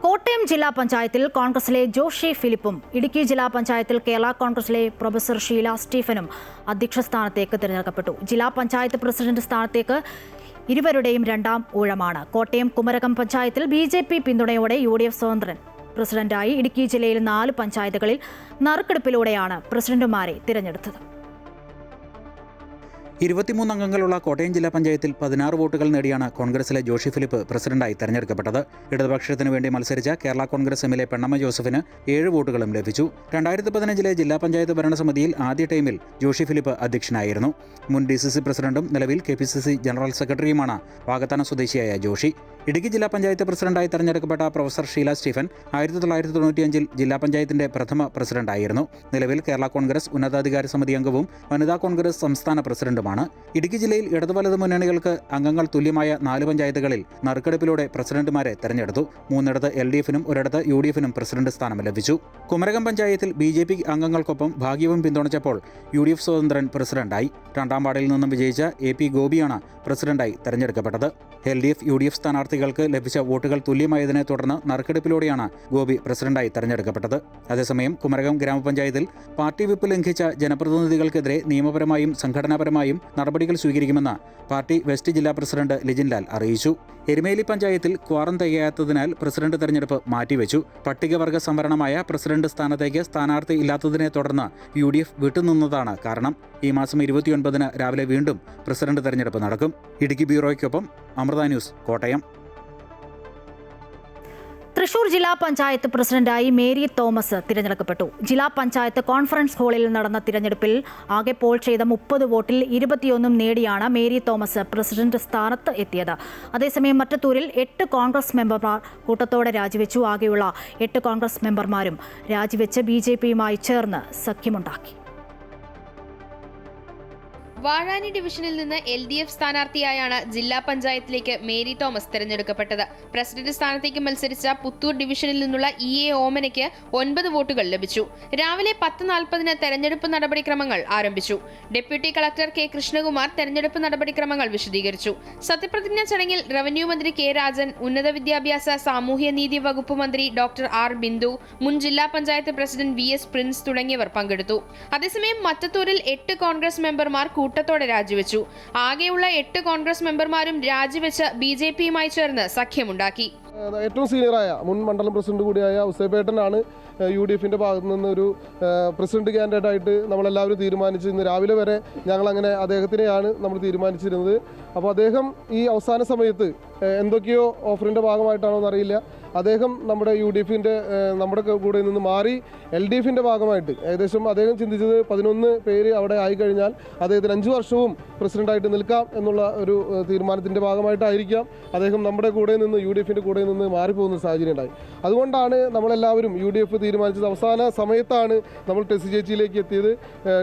കോട്ടയം ജില്ലാ പഞ്ചായത്തിൽ കോൺഗ്രസിലെ ജോഷി ഫിലിപ്പും ഇടുക്കി ജില്ലാ പഞ്ചായത്തിൽ കേരള കോൺഗ്രസിലെ പ്രൊഫസർ ഷീല സ്റ്റീഫനും അധ്യക്ഷ സ്ഥാനത്തേക്ക് തിരഞ്ഞെടുക്കപ്പെട്ടു. ജില്ലാ പഞ്ചായത്ത് പ്രസിഡന്റ് സ്ഥാനത്തേക്ക് ഇരുവരുടെയും 2ാം ഊഴമാണ്. കോട്ടയം കുമരകം പഞ്ചായത്തിൽ BJP പിന്തുണയോടെ UDF സ്വതന്ത്രൻ പ്രസിഡന്റായി. ഇടുക്കി ജില്ലയിൽ 4 പഞ്ചായത്തുകളിൽ നറുക്കെടുപ്പിലൂടെയാണ് പ്രസിഡന്റുമാരെ തിരഞ്ഞെടുത്തത്. 23 അംഗങ്ങളുള്ള കോട്ടയം ജില്ലാ പഞ്ചായത്തിൽ 16 വോട്ടുകൾ നേടിയാണ് കോൺഗ്രസിലെ ജോഷി ഫിലിപ്പ് പ്രസിഡന്റായി തെരഞ്ഞെടുക്കപ്പെട്ടത്. ഇടതുപക്ഷത്തിനു വേണ്ടി മത്സരിച്ച കേരള കോൺഗ്രസ് എമ്മിലെ പെണ്ണമ്മ ജോസഫിന് 7 വോട്ടുകളും ലഭിച്ചു. 2015 ജില്ലാ പഞ്ചായത്ത് ഭരണസമിതിയിൽ ആദ്യ ടൈമിൽ ജോഷി ഫിലിപ്പ് അധ്യക്ഷനായിരുന്നു. മുൻ DCC പ്രസിഡന്റും നിലവിൽ KPCC ജനറൽ സെക്രട്ടറിയുമാണ് വാകത്താനം സ്വദേശിയായ ജോഷി. ഇടുക്കി ജില്ലാ പഞ്ചായത്ത് പ്രസിഡന്റായി തെരഞ്ഞെടുക്കപ്പെട്ട പ്രൊഫസർ ഷീല സ്റ്റീഫൻ 1995 ജില്ലാ പഞ്ചായത്തിന്റെ പ്രഥമ പ്രസിഡന്റായിരുന്നു. നിലവിൽ കേരള കോൺഗ്രസ് ഉന്നതാധികാര സമിതി അംഗവും വനിതാ കോൺഗ്രസ് സംസ്ഥാന പ്രസിഡന്റുമാണ്. ഇടുക്കി ജില്ലയിൽ ഇടതു വലതു മുന്നണികൾക്ക് അംഗങ്ങൾ തുല്യമായ 4 പഞ്ചായത്തുകളിൽ നറുക്കെടുപ്പിലൂടെ പ്രസിഡന്റുമാരെ തെരഞ്ഞെടുത്തു. 3 LDFനും 1 UDFനും പ്രസിഡന്റ് സ്ഥാനം ലഭിച്ചു. കുമരകം പഞ്ചായത്തിൽ BJP അംഗങ്ങൾക്കൊപ്പം ഭാഗ്യവും പിന്തുണച്ചപ്പോൾ UDF സ്വതന്ത്രൻ പ്രസിഡന്റായി. 2ാം വാർഡിൽ നിന്നും വിജയിച്ച AP ഗോപിയാണ് പ്രസിഡന്റായി തെരഞ്ഞെടുക്കപ്പെട്ടത്. LDF UDF സ്ഥാനാർത്ഥികൾക്ക് ലഭിച്ച വോട്ടുകൾ തുല്യമായതിനെ തുടർന്ന് നറുക്കെടുപ്പിലൂടെയാണ് ഗോപി പ്രസിഡന്റായി തെരഞ്ഞെടുക്കപ്പെട്ടത്. അതേസമയം കുമരകം ഗ്രാമപഞ്ചായത്തിൽ പാർട്ടി വിപ്പ് ലംഘിച്ച ജനപ്രതിനിധികൾക്കെതിരെ നിയമപരമായും സംഘടനാപരമായും നടപടികൾ സ്വീകരിക്കുമെന്ന് പാർട്ടി വെസ്റ്റ് ജില്ലാ പ്രസിഡന്റ് ലിജിൻ ലാൽ അറിയിച്ചു. എരുമേലി പഞ്ചായത്തിൽ ക്വാറം തികയാത്തതിനാൽ പ്രസിഡന്റ് തെരഞ്ഞെടുപ്പ് മാറ്റിവെച്ചു. പട്ടികവർഗ സംവരണമായ പ്രസിഡന്റ് സ്ഥാനത്തേക്ക് സ്ഥാനാർത്ഥി ഇല്ലാത്തതിനെ തുടർന്ന് UDF വിട്ടുനിന്നതാണ് കാരണം. ഈ മാസം 29-ന് രാവിലെ വീണ്ടും പ്രസിഡന്റ് തെരഞ്ഞെടുപ്പ് നടക്കും. ഇടുക്കി ബ്യൂറോയ്ക്കൊപ്പം അമൃത ന്യൂസ്, കോട്ടയം. തൃശൂർ ജില്ലാ പഞ്ചായത്ത് പ്രസിഡന്റായി മേരി തോമസ് തിരഞ്ഞെടുക്കപ്പെട്ടു. ജില്ലാ പഞ്ചായത്ത് കോൺഫറൻസ് ഹാളിൽ നടന്ന തിരഞ്ഞെടുപ്പിൽ ആകെ പോൾ ചെയ്ത 30 വോട്ടിൽ 21 നേടിയാണ് മേരി തോമസ് പ്രസിഡന്റ് സ്ഥാനത്ത് എത്തിയത്. അതേസമയം മറ്റത്തൂരിൽ 8 കോൺഗ്രസ് മെമ്പർമാർ കൂട്ടത്തോടെ രാജിവെച്ചു. ആകെയുള്ള 8 കോൺഗ്രസ് മെമ്പർമാരും രാജിവെച്ച് BJPയുമായി ചേർന്ന് സഖ്യമുണ്ടാക്കി. വാഴാനി ഡിവിഷനിൽ നിന്ന് LDF സ്ഥാനാർത്ഥിയായാണ് ജില്ലാ പഞ്ചായത്തിലേക്ക് മേരി തോമസ് തെരഞ്ഞെടുക്കപ്പെട്ടത്. പ്രസിഡന്റ് സ്ഥാനത്തേക്ക് മത്സരിച്ച പുത്തൂർ ഡിവിഷനിൽ നിന്നുള്ള EA ഓമനയ്ക്ക് 9 വോട്ടുകൾ ലഭിച്ചു. രാവിലെ 10:40-ന് തെരഞ്ഞെടുപ്പ് നടപടിക്രമങ്ങൾ ആരംഭിച്ചു. ഡെപ്യൂട്ടി കളക്ടർ K കൃഷ്ണകുമാർ തെരഞ്ഞെടുപ്പ് നടപടിക്രമങ്ങൾ വിശദീകരിച്ചു. സത്യപ്രതിജ്ഞാ ചടങ്ങിൽ റവന്യൂ മന്ത്രി K രാജൻ, ഉന്നത വിദ്യാഭ്യാസ സാമൂഹ്യനീതി വകുപ്പ് മന്ത്രി ഡോക്ടർ R ബിന്ദു, മുൻ ജില്ലാ പഞ്ചായത്ത് പ്രസിഡന്റ് VS പ്രിൻസ് തുടങ്ങിയവർ പങ്കെടുത്തു. അതേസമയം മറ്റത്തൂരിൽ 8 കോൺഗ്രസ് മെമ്പർമാർ കൂട്ടത്തോടെ രാജിവെച്ചു. ആകെയുള്ള 8 കോൺഗ്രസ് മെമ്പർമാരും രാജിവെച്ച് BJPയുമായി ചേർന്ന് സഖ്യമുണ്ടാക്കി. ഏറ്റവും സീനിയറായ മുൻ മണ്ഡലം പ്രസിഡന്റ് കൂടിയായ ഉസൈബേട്ടനാണ് UDFന്റെ ഭാഗത്തു നിന്ന് ഒരു പ്രസിഡന്റ് കാൻഡിഡേറ്റ് ആയിട്ട് നമ്മളെല്ലാവരും തീരുമാനിച്ചു. ഇന്ന് രാവിലെ വരെ ഞങ്ങളങ്ങനെ അദ്ദേഹത്തിനെയാണ് നമ്മൾ തീരുമാനിച്ചിരുന്നത്. അപ്പോൾ അദ്ദേഹം ഈ അവസാന സമയത്ത് എന്തൊക്കെയോ ഓഫറിൻ്റെ ഭാഗമായിട്ടാണോ എന്നറിയില്ല, അദ്ദേഹം നമ്മുടെ UDFന്റെ നമ്മുടെ കൂടെ നിന്ന് മാറി LDFന്റെ ഭാഗമായിട്ട് ഏകദേശം അദ്ദേഹം ചിന്തിച്ചത് 11 പേര് അവിടെ ആയിക്കഴിഞ്ഞാൽ അദ്ദേഹത്തിന് 5 വർഷവും പ്രസിഡന്റായിട്ട് നിൽക്കാം എന്നുള്ള ഒരു തീരുമാനത്തിൻ്റെ ഭാഗമായിട്ടായിരിക്കാം അദ്ദേഹം നമ്മുടെ കൂടെ നിന്ന് UDFന്റെ കൂടെ നിന്ന് മാറിപ്പോകുന്ന സാഹചര്യം ഉണ്ടായി. അതുകൊണ്ടാണ് നമ്മളെല്ലാവരും UDF തീരുമാനിച്ചത്. അവസാന സമയത്താണ് നമ്മൾ ടെസി ചേച്ചിയിലേക്ക് എത്തിയത്.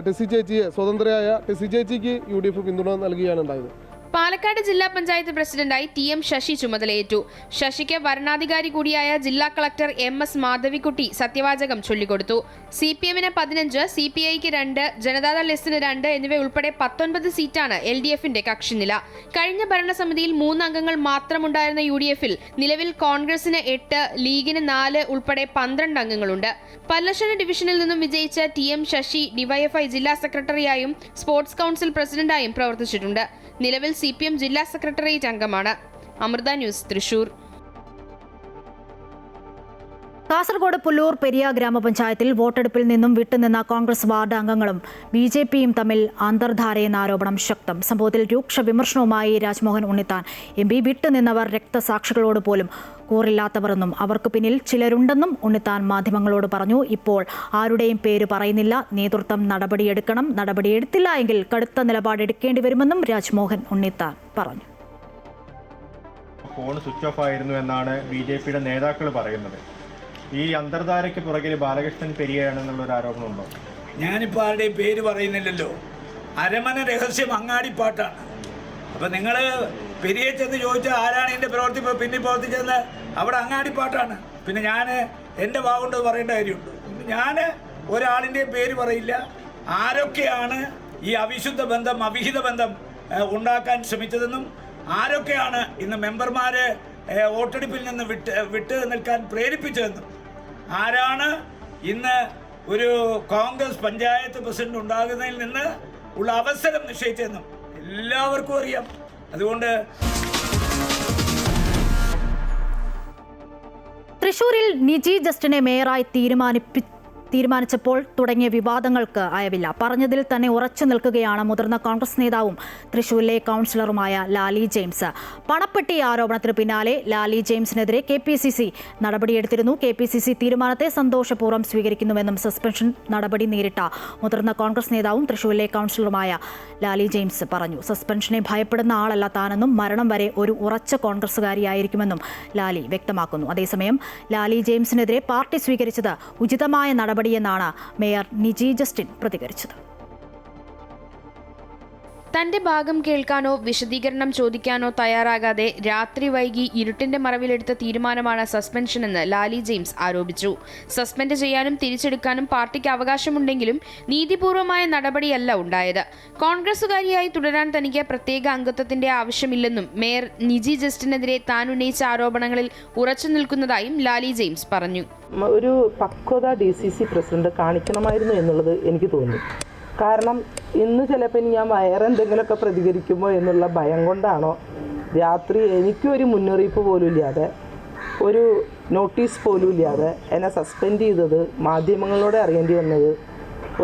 ടെസി ചേച്ചിയെ, സ്വതന്ത്രയായ ടെസി ചേച്ചിക്ക് UDF പിന്തുണ നൽകുകയാണ് ഉണ്ടായത്. പാലക്കാട് ജില്ലാ പഞ്ചായത്ത് പ്രസിഡന്റായി TM ശശി ചുമതലയേറ്റു. ശശിക്ക് വരണാധികാരി കൂടിയായ ജില്ലാ കളക്ടർ MS മാധവിക്കുട്ടി സത്യവാചകം ചൊല്ലിക്കൊടുത്തു. CPMന് 15, CPIക്ക് 2, ജനതാദൾ Sന് 2 എന്നിവ ഉൾപ്പെടെ 19 സീറ്റാണ് LDFന്റെ കക്ഷിനില. കഴിഞ്ഞ ഭരണസമിതിയിൽ 3 അംഗങ്ങൾ മാത്രമുണ്ടായിരുന്ന UDFൽ നിലവിൽ കോൺഗ്രസിന് 8, ലീഗിന് 4 ഉൾപ്പെടെ 12 അംഗങ്ങളുണ്ട്. പല്ലശ്ശന ഡിവിഷനിൽ നിന്നും വിജയിച്ച TM ശശി DYFI ജില്ലാ സെക്രട്ടറിയായും സ്പോർട്സ് കൗൺസിൽ പ്രസിഡന്റായും പ്രവർത്തിച്ചിട്ടുണ്ട്. നിലവിൽ CPM ജില്ലാ സെക്രട്ടേറിയറ്റ് അംഗമാണ്. അമൃത ന്യൂസ്, തൃശൂർ. കാസർഗോഡ് പുല്ലൂർ പെരിയ ഗ്രാമപഞ്ചായത്തിൽ വോട്ടെടുപ്പിൽ നിന്നും വിട്ടുനിന്ന കോൺഗ്രസ് വാർഡ് അംഗങ്ങളും BJPയും തമ്മിൽ അന്തർധാരയെന്ന ആരോപണം ശക്തം. സംഭവത്തിൽ രൂക്ഷ വിമർശനവുമായി രാജ്മോഹൻ ഉണ്ണിത്താൻ MP. വിട്ടുനിന്നവർ രക്തസാക്ഷികളോട് പോലും കൂറില്ലാത്തവരെന്നും അവർക്ക് പിന്നിൽ ചിലരുണ്ടെന്നും ഉണ്ണിത്താൻ മാധ്യമങ്ങളോട് പറഞ്ഞു. ഇപ്പോൾ ആരുടെയും പേര് പറയുന്നില്ല. നേതൃത്വം നടപടിയെടുക്കണം. നടപടിയെടുത്തില്ല എങ്കിൽ കടുത്ത നിലപാടെടുക്കേണ്ടി വരുമെന്നും രാജ്മോഹൻ ഉണ്ണിത്താൻ പറഞ്ഞു. ഫോൺ സ്വിച്ച് ഓഫ് ആയിരുന്നു എന്നാണ് BJPയുടെ നേതാക്കൾ പറയുന്നത്. ഈ അന്തർധാരയ്ക്ക് പുറകിൽ ബാലകൃഷ്ണൻ പെരിയയാണെന്നുള്ളൊരു ആരോപണമുണ്ടോ? ഞാനിപ്പോൾ ആരുടെയും പേര് പറയുന്നില്ലല്ലോ. അരമന രഹസ്യം അങ്ങാടിപ്പാട്ടാണ്. അപ്പം നിങ്ങൾ പെരിയെ ചെന്ന് ചോദിച്ചാൽ ആരാണ് എൻ്റെ പിന്നിൽ പ്രവർത്തിച്ചതെന്ന് അവിടെ അങ്ങാടിപ്പാട്ടാണ്. പിന്നെ ഞാൻ എൻ്റെ വാഗുകൊണ്ട് പറയേണ്ട കാര്യമുണ്ട്. ഞാൻ ഒരാളിൻ്റെയും പേര് പറയില്ല. ആരൊക്കെയാണ് ഈ അവിഹിത ബന്ധം ഉണ്ടാക്കാൻ ശ്രമിച്ചതെന്നും ആരൊക്കെയാണ് ഇന്ന് മെമ്പർമാരെ വോട്ടെടുപ്പിൽ നിന്ന് വിട്ട് നിൽക്കാൻ പ്രേരിപ്പിച്ചതെന്നും ആരാണ് ഇന്ന് ഒരു കോൺഗ്രസ് പഞ്ചായത്ത് പ്രസിഡന്റ് ഉണ്ടാകുന്നതിൽ നിന്ന് ഉള്ള അവസരം നിശ്ചയിച്ചതെന്നും എല്ലാവർക്കും അറിയാം. അതുകൊണ്ട് തൃശൂരിൽ നിജി ജസ്റ്റിനെ മേയറായി തീരുമാനിച്ചപ്പോൾ തുടങ്ങിയ വിവാദങ്ങൾക്ക് അയവില്ല. പറഞ്ഞതിൽ തന്നെ ഉറച്ചു നിൽക്കുകയാണ് മുതിർന്ന കോൺഗ്രസ് നേതാവും തൃശൂരിലെ കൗൺസിലറുമായ ലാലി ജെയിംസ്. പണപ്പെട്ടി ആരോപണത്തിന് പിന്നാലെ ലാലി ജെയിംസിനെതിരെ KPCC നടപടിയെടുത്തിരുന്നു. KPCC തീരുമാനത്തെ സന്തോഷപൂർവ്വം സ്വീകരിക്കുന്നുവെന്നും സസ്പെൻഷൻ നടപടി നേരിട്ട മുതിർന്ന കോൺഗ്രസ് നേതാവും തൃശൂരിലെ കൗൺസിലറുമായ ലാലി ജെയിംസ് പറഞ്ഞു. സസ്പെൻഷനെ ഭയപ്പെടുന്ന ആളല്ല താനെന്നും മരണം വരെ ഒരു ഉറച്ച കോൺഗ്രസുകാരിയായിരിക്കുമെന്നും ലാലി വ്യക്തമാക്കുന്നു. അതേസമയം ലാലി ജെയിംസിനെതിരെ പാർട്ടി സ്വീകരിച്ചത് ഉചിതമായ നടപടിയെന്നാണ് മേയർ നിജി ജസ്റ്റിൻ പ്രതികരിച്ചത്. തന്റെ ഭാഗം കേൾക്കാനോ വിശദീകരണം ചോദിക്കാനോ തയ്യാറാകാതെ രാത്രി വൈകി ഇരുട്ടിന്റെ മറവിലെടുത്ത തീരുമാനമാണ് സസ്പെൻഷനെന്ന് ലാലി ജെയിംസ് ആരോപിച്ചു. സസ്പെൻഡ് ചെയ്യാനും തിരിച്ചെടുക്കാനും പാർട്ടിക്ക് അവകാശമുണ്ടെങ്കിലും നീതിപൂർവമായ നടപടിയല്ല ഉണ്ടായത്. കോൺഗ്രസുകാരിയായി തുടരാൻ തനിക്ക് പ്രത്യേക അംഗത്വത്തിന്റെ ആവശ്യമില്ലെന്നും മേയർ നിജി ജസ്റ്റിനെതിരെ താൻ ഉന്നയിച്ച ആരോപണങ്ങളിൽ ഉറച്ചു നിൽക്കുന്നതായും ലാലി ജെയിംസ് പറഞ്ഞു. ഒരു പക്വത DCC പ്രസിഡന്റ് കാണിക്കണമായിരുന്നു എന്നുള്ളത് എനിക്ക് തോന്നി. കാരണം ഇന്ന് ചിലപ്പോൾ ഞാൻ വേറെ എന്തെങ്കിലുമൊക്കെ പ്രതികരിക്കുമോ എന്നുള്ള ഭയം കൊണ്ടാണോ രാത്രി എനിക്കൊരു മുന്നറിയിപ്പ് പോലും ഇല്ലാതെ, ഒരു നോട്ടീസ് പോലും ഇല്ലാതെ എന്നെ സസ്പെൻഡ് ചെയ്തത് മാധ്യമങ്ങളോടെ അറിയേണ്ടി വന്നത്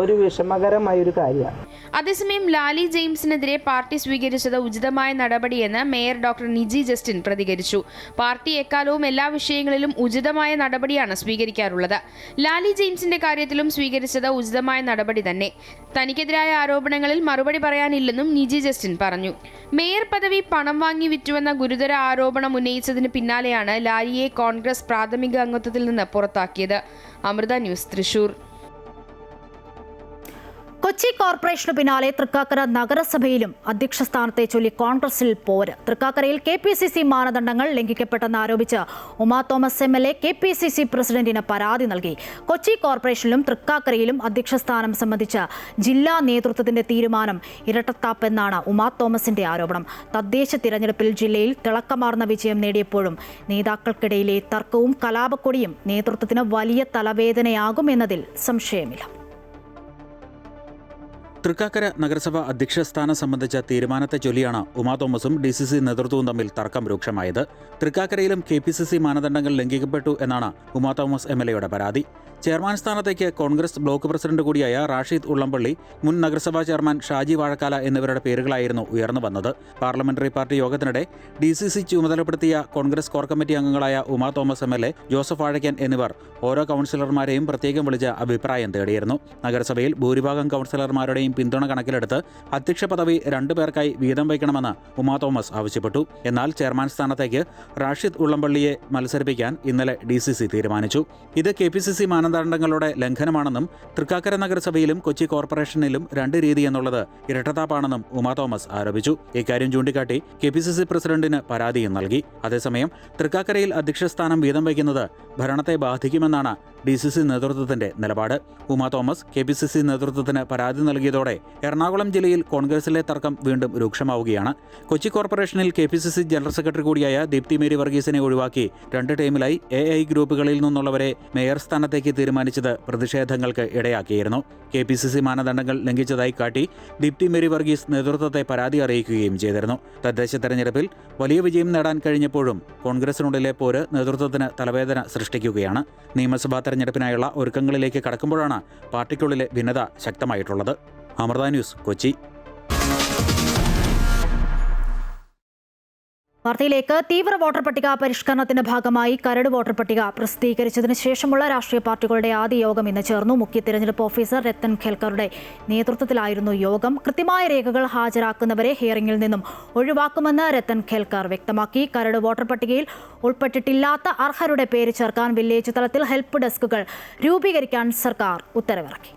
ഒരു വിഷമകരമായൊരു കാര്യമാണ്. അതേസമയം ലാലി ജെയിംസിനെതിരെ പാർട്ടി സ്വീകരിച്ചത് ഉചിതമായ നടപടിയെന്ന് മേയർ ഡോക്ടർ നിജി ജസ്റ്റിൻ പ്രതികരിച്ചു. പാർട്ടി എക്കാലവും എല്ലാ വിഷയങ്ങളിലും ഉചിതമായ നടപടിയാണ് സ്വീകരിക്കാറുള്ളത്. ലാലി ജെയിംസിന്റെ കാര്യത്തിലും സ്വീകരിച്ചത് ഉചിതമായ നടപടി തന്നെ. തനിക്കെതിരായ ആരോപണങ്ങളിൽ മറുപടി പറയാനില്ലെന്നും നിജി ജസ്റ്റിൻ പറഞ്ഞു. മേയർ പദവി പണം വാങ്ങി വിറ്റുവെന്ന ഗുരുതര ആരോപണം ഉന്നയിച്ചതിന് പിന്നാലെയാണ് ലാലിയെ കോൺഗ്രസ് പ്രാഥമിക അംഗത്വത്തിൽ നിന്ന് പുറത്താക്കിയത്. അമൃത ന്യൂസ്, തൃശൂർ. കൊച്ചി കോർപ്പറേഷനു പിന്നാലെ തൃക്കാക്കര നഗരസഭയിലും അധ്യക്ഷ സ്ഥാനത്തെ ചൊല്ലി കോൺഗ്രസിൽ പോര്. തൃക്കാക്കരയിൽ KPCC മാനദണ്ഡങ്ങൾ ലംഘിക്കപ്പെട്ടെന്ന് ആരോപിച്ച് ഉമാ തോമസ് MLA KPCC പ്രസിഡന്റിന് പരാതി നൽകി. കൊച്ചി കോർപ്പറേഷനിലും തൃക്കാക്കരയിലും അധ്യക്ഷ സ്ഥാനം സംബന്ധിച്ച് ജില്ലാ നേതൃത്വത്തിന്റെ തീരുമാനം ഇരട്ടത്താപ്പെന്നാണ് ഉമാ തോമസിന്റെ ആരോപണം. തദ്ദേശ തിരഞ്ഞെടുപ്പിൽ ജില്ലയിൽ തിളക്കമാർന്ന വിജയം നേടിയപ്പോഴും നേതാക്കൾക്കിടയിലെ തർക്കവും കലാപക്കൊടിയും നേതൃത്വത്തിന് വലിയ തലവേദനയാകുമെന്നതിൽ സംശയമില്ല. തൃക്കാക്കര നഗരസഭ അധ്യക്ഷ സ്ഥാനം സംബന്ധിച്ച തീരുമാനത്തെ ചൊല്ലിയാണ് ഉമാ തോമസും DCC നേതൃത്വവും തമ്മിൽ തർക്കം രൂക്ഷമായത്. തൃക്കാക്കരയിലും KPCC മാനദണ്ഡങ്ങൾ ലംഘിക്കപ്പെട്ടു എന്നാണ് ഉമാ തോമസ് MLAയുടെ പരാതി. ചെയർമാൻ സ്ഥാനത്തേക്ക് കോൺഗ്രസ് ബ്ലോക്ക് പ്രസിഡന്റ് കൂടിയായ റാഷിദ് ഉള്ളംപള്ളി, മുൻ നഗരസഭാ ചെയർമാൻ ഷാജി വാഴക്കാല എന്നിവരുടെ പേരുകളായിരുന്നു ഉയർന്നു വന്നത്. പാർലമെന്ററി പാർട്ടി യോഗത്തിനിടെ DCC ചുമതലപ്പെടുത്തിയ കോൺഗ്രസ് കോർ കമ്മിറ്റി അംഗങ്ങളായ ഉമാ തോമസ് MLA, ജോസഫ് വാഴക്കൻ എന്നിവർ ഓരോ കൗൺസിലർമാരെയും പ്രത്യേകം വിളിച്ച് അഭിപ്രായം തേടിയിരുന്നു. നഗരസഭയിൽ ഭൂരിഭാഗം കൗൺസിലർമാരുടെയും പിന്തുണ കണക്കിലെടുത്ത് അധ്യക്ഷ പദവി 2 പേർക്കായി വീതം വയ്ക്കണമെന്ന് ഉമാ തോമസ് ആവശ്യപ്പെട്ടു. എന്നാൽ ചെയർമാൻ സ്ഥാനത്തേക്ക് റാഷിദ് ഉള്ളംപള്ളിയെ മത്സരിപ്പിക്കാൻ ഇന്നലെ DCC തീരുമാനിച്ചു. ഇത് KPCC മാനദണ്ഡങ്ങളുടെ ലംഘനമാണെന്നും തൃക്കാക്കര നഗരസഭയിലും കൊച്ചി കോർപ്പറേഷനിലും 2 രീതി എന്നുള്ളത് ഇരട്ടത്താപ്പാണെന്നും ഉമാ തോമസ് ആരോപിച്ചു. ഇക്കാര്യം ചൂണ്ടിക്കാട്ടി KPCC പ്രസിഡന്റിന് പരാതിയും നൽകി. അതേസമയം തൃക്കാക്കരയിൽ അധ്യക്ഷ സ്ഥാനം വീതം വയ്ക്കുന്നത് ഭരണത്തെ ബാധിക്കുമെന്നാണ് DCC നേതൃത്വത്തിന്റെ നിലപാട്. ഉമാ തോമസ് KPCC നേതൃത്വത്തിന് പരാതി നൽകിയതോടെ എറണാകുളം ജില്ലയിൽ കോൺഗ്രസിലെ തർക്കം വീണ്ടും രൂക്ഷമാവുകയാണ്. കൊച്ചി കോർപ്പറേഷനിൽ KPCC ജനറൽ സെക്രട്ടറി കൂടിയായ ദീപ്തി മേരി വർഗീസിനെ ഒഴിവാക്കി 2 ടീമിലായി AI ഗ്രൂപ്പുകളിൽ നിന്നുള്ളവരെ മേയർ സ്ഥാനത്തേക്ക് തീരുമാനിച്ചത് പ്രതിഷേധങ്ങൾക്ക് ഇടയാക്കിയിരുന്നു. KPCC മാനദണ്ഡങ്ങൾ ലംഘിച്ചതായി കാട്ടി ദീപ്തി മേരി വർഗീസ് നേതൃത്വത്തെ പരാതി അറിയിക്കുകയും ചെയ്തിരുന്നു. തദ്ദേശ തെരഞ്ഞെടുപ്പിൽ വലിയ വിജയം നേടാൻ കഴിഞ്ഞപ്പോഴും കോൺഗ്രസിനുള്ളിലെ പോര് നേതൃത്വത്തിന് തലവേദന സൃഷ്ടിക്കുകയാണ്. നിയമസഭാ തെരഞ്ഞെടുപ്പിനായുള്ള ഒരുക്കങ്ങളിലേക്ക് കടക്കുമ്പോഴാണ് പാർട്ടിക്കുള്ളിലെ ഭിന്നത ശക്തമായിട്ടുള്ളത്. അമൃത ന്യൂസ്, കൊച്ചി. വാർത്തയിലേക്ക്. തീവ്ര വോട്ടർ പട്ടിക പരിഷ്കരണത്തിന്റെ ഭാഗമായി കരട് വോട്ടർ പട്ടിക പ്രസിദ്ധീകരിച്ചതിന് ശേഷമുള്ള രാഷ്ട്രീയ പാർട്ടികളുടെ ആദ്യ യോഗം ഇന്ന് ചേർന്നു. മുഖ്യ തിരഞ്ഞെടുപ്പ് ഓഫീസർ രത്തൻ ഖേൽക്കറുടെ നേതൃത്വത്തിലായിരുന്നു യോഗം. കൃത്യമായ രേഖകൾ ഹാജരാക്കുന്നവരെ ഹിയറിംഗിൽ നിന്നും ഒഴിവാക്കുമെന്ന് രത്തൻ ഖേൽക്കർ വ്യക്തമാക്കി. കരട് വോട്ടർ പട്ടികയിൽ ഉൾപ്പെട്ടിട്ടില്ലാത്ത അർഹരുടെ പേര് ചേർക്കാൻ വില്ലേജ് തലത്തിൽ ഹെൽപ്പ് ഡെസ്കുകൾ രൂപീകരിക്കാൻ സർക്കാർ ഉത്തരവിറക്കി.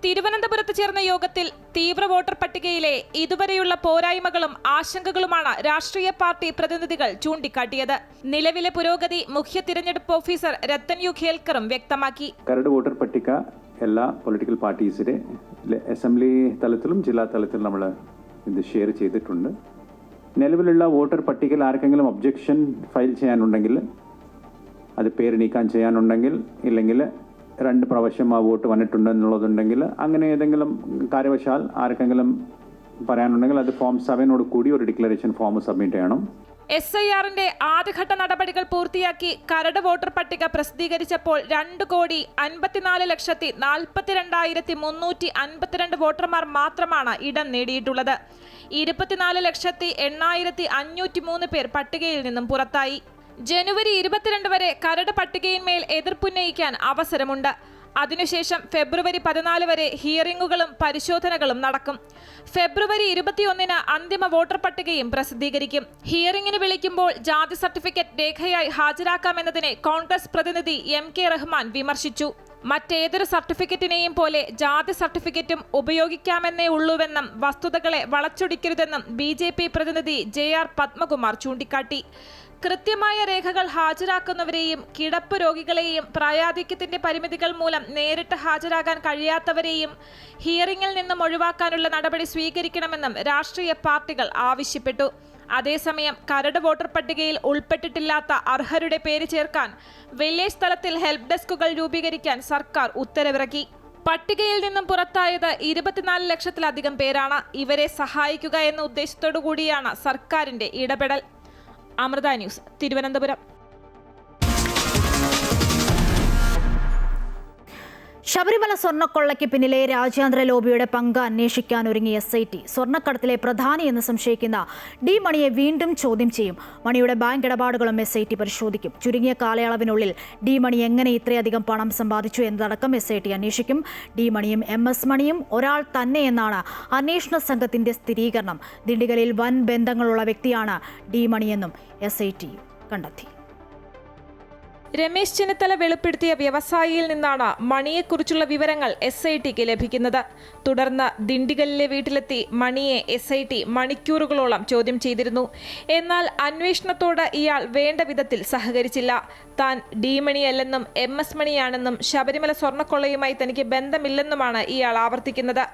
തിരുവനന്തപുരത്ത് ചേർന്ന യോഗത്തിൽ തീവ്ര വോട്ടർ പട്ടികയിലെ ഇതുവരെയുള്ള പോരായ്മകളും ആശങ്കകളുമാണ് രാഷ്ട്രീയ പാർട്ടി പ്രതിനിധികൾ ചൂണ്ടിക്കാട്ടിയത്. നിലവിലെ പുരോഗതി മുഖ്യ തിരഞ്ഞെടുപ്പ് ഓഫീസർ രത്തൻ യു ഖേൽക്കറും വ്യക്തമാക്കി. കരട് വോട്ടർ പട്ടിക എല്ലാ പൊളിറ്റിക്കൽ പാർട്ടീസിന്റെ അസംബ്ലി തലത്തിലും ജില്ലാ തലത്തിലും നമ്മൾ ഇത് ഷെയർ ചെയ്തിട്ടുണ്ട്. നിലവിലുള്ള വോട്ടർ പട്ടികയിൽ ആർക്കെങ്കിലും ഒബ്ജക്ഷൻ ഫയൽ ചെയ്യാനുണ്ടെങ്കിൽ, അത് പേര് നീക്കാൻ ചെയ്യാനുണ്ടെങ്കിൽ, ഇല്ലെങ്കിൽ 2 പ്രാവശ്യം ആ വോട്ട് വന്നിട്ടുണ്ടെന്നുള്ളതുണ്ടെങ്കിൽ, അങ്ങനെ ഏതെങ്കിലും കാര്യവശാൽ ആർക്കെങ്കിലും പറയാനുണ്ടെങ്കിൽ അത് ഫോം 7 കൂടി ഒരു ഡിക്ലറേഷൻ ഫോം സബ്മിറ്റ് ചെയ്യണം. SIRന്റെ ആദ്യഘട്ട നടപടികൾ പൂർത്തിയാക്കി കരട് വോട്ടർ പട്ടിക പ്രസിദ്ധീകരിച്ചപ്പോൾ 2,54,42,352 വോട്ടർമാർ മാത്രമാണ് ഇടം നേടിയിട്ടുള്ളത്. 24,08,503 പേർ പട്ടികയിൽ നിന്നും പുറത്തായി. ജനുവരി 22 വരെ കരട് പട്ടികയിന്മേൽ എതിർപ്പുന്നയിക്കാൻ അവസരമുണ്ട്. അതിനുശേഷം ഫെബ്രുവരി 14 വരെ ഹിയറിംഗുകളും പരിശോധനകളും നടക്കും. ഫെബ്രുവരി 21 അന്തിമ വോട്ടർ പട്ടികയും പ്രസിദ്ധീകരിക്കും. ഹിയറിംഗിന് വിളിക്കുമ്പോൾ ജാതി സർട്ടിഫിക്കറ്റ് രേഖയായി ഹാജരാക്കാമെന്നതിനെ കോൺഗ്രസ് പ്രതിനിധി MK റഹ്മാൻ വിമർശിച്ചു. മറ്റേതൊരു സർട്ടിഫിക്കറ്റിനെയും പോലെ ജാതി സർട്ടിഫിക്കറ്റും ഉപയോഗിക്കാമെന്നേ ഉള്ളൂവെന്നും വസ്തുതകളെ വളച്ചൊടിക്കരുതെന്നും BJP പ്രതിനിധി JR പത്മകുമാർ ചൂണ്ടിക്കാട്ടി. കൃത്യമായ രേഖകൾ ഹാജരാക്കുന്നവരെയും കിടപ്പ് രോഗികളെയും പ്രായാധിക്യത്തിന്റെ പരിമിതികൾ മൂലം നേരിട്ട് ഹാജരാകാൻ കഴിയാത്തവരെയും ഹിയറിംഗിൽ നിന്നും ഒഴിവാക്കാനുള്ള നടപടി സ്വീകരിക്കണമെന്നും രാഷ്ട്രീയ പാർട്ടികൾ ആവശ്യപ്പെട്ടു. അതേസമയം കരട് വോട്ടർ പട്ടികയിൽ ഉൾപ്പെട്ടിട്ടില്ലാത്ത അർഹരുടെ പേര് ചേർക്കാൻ വില്ലേജ് തലത്തിൽ ഹെൽപ്പ് ഡെസ്കുകൾ രൂപീകരിക്കാൻ സർക്കാർ ഉത്തരവിറക്കി. പട്ടികയിൽ നിന്നും പുറത്തായത് 24 ലക്ഷത്തിലധികം പേരാണ്. ഇവരെ സഹായിക്കുക എന്ന ഉദ്ദേശത്തോടു കൂടിയാണ് സർക്കാരിന്റെ ഇടപെടൽ. അമൃത ന്യൂസ്, തിരുവനന്തപുരം. ശബരിമല സ്വർണ്ണക്കൊള്ളയ്ക്ക് പിന്നിലെ രാജ്യാന്തര ലോബിയുടെ പങ്ക് അന്വേഷിക്കാൻ ഒരുങ്ങിയ SIT സ്വർണ്ണക്കടത്തിലെ പ്രധാനി എന്ന് സംശയിക്കുന്ന ഡി മണിയെ വീണ്ടും ചോദ്യം ചെയ്യും. മണിയുടെ ബാങ്ക് ഇടപാടുകളും SIT പരിശോധിക്കും. ചുരുങ്ങിയ കാലയളവിനുള്ളിൽ ഡി മണി എങ്ങനെ ഇത്രയധികം പണം സമ്പാദിച്ചു എന്നതടക്കം SIT അന്വേഷിക്കും. ഡി മണിയും MS മണിയും ഒരാൾ തന്നെയെന്നാണ് അന്വേഷണ സംഘത്തിന്റെ സ്ഥിരീകരണം. ദിണ്ടിഗലിൽ വൻ ബന്ധങ്ങളുള്ള വ്യക്തിയാണ് ഡി മണിയെന്നും SIT കണ്ടെത്തി. രമേശ് ചെന്നിത്തല വെളിപ്പെടുത്തിയ വ്യവസായിയിൽ നിന്നാണ് മണിയെക്കുറിച്ചുള്ള വിവരങ്ങൾ SITക്ക് ലഭിക്കുന്നത്. തുടർന്ന് ദിണ്ടിഗലിലെ വീട്ടിലെത്തി മണിയെ SIT മണിക്കൂറുകളോളം ചോദ്യം ചെയ്തിരുന്നു. എന്നാൽ അന്വേഷണത്തോട് ഇയാൾ വേണ്ട വിധത്തിൽ സഹകരിച്ചില്ല. താൻ ഡി മണിയല്ലെന്നും MS മണിയാണെന്നും ശബരിമല സ്വർണ്ണക്കൊള്ളയുമായി തനിക്ക് ബന്ധമില്ലെന്നുമാണ് ഇയാൾ ആവർത്തിക്കുന്നത്.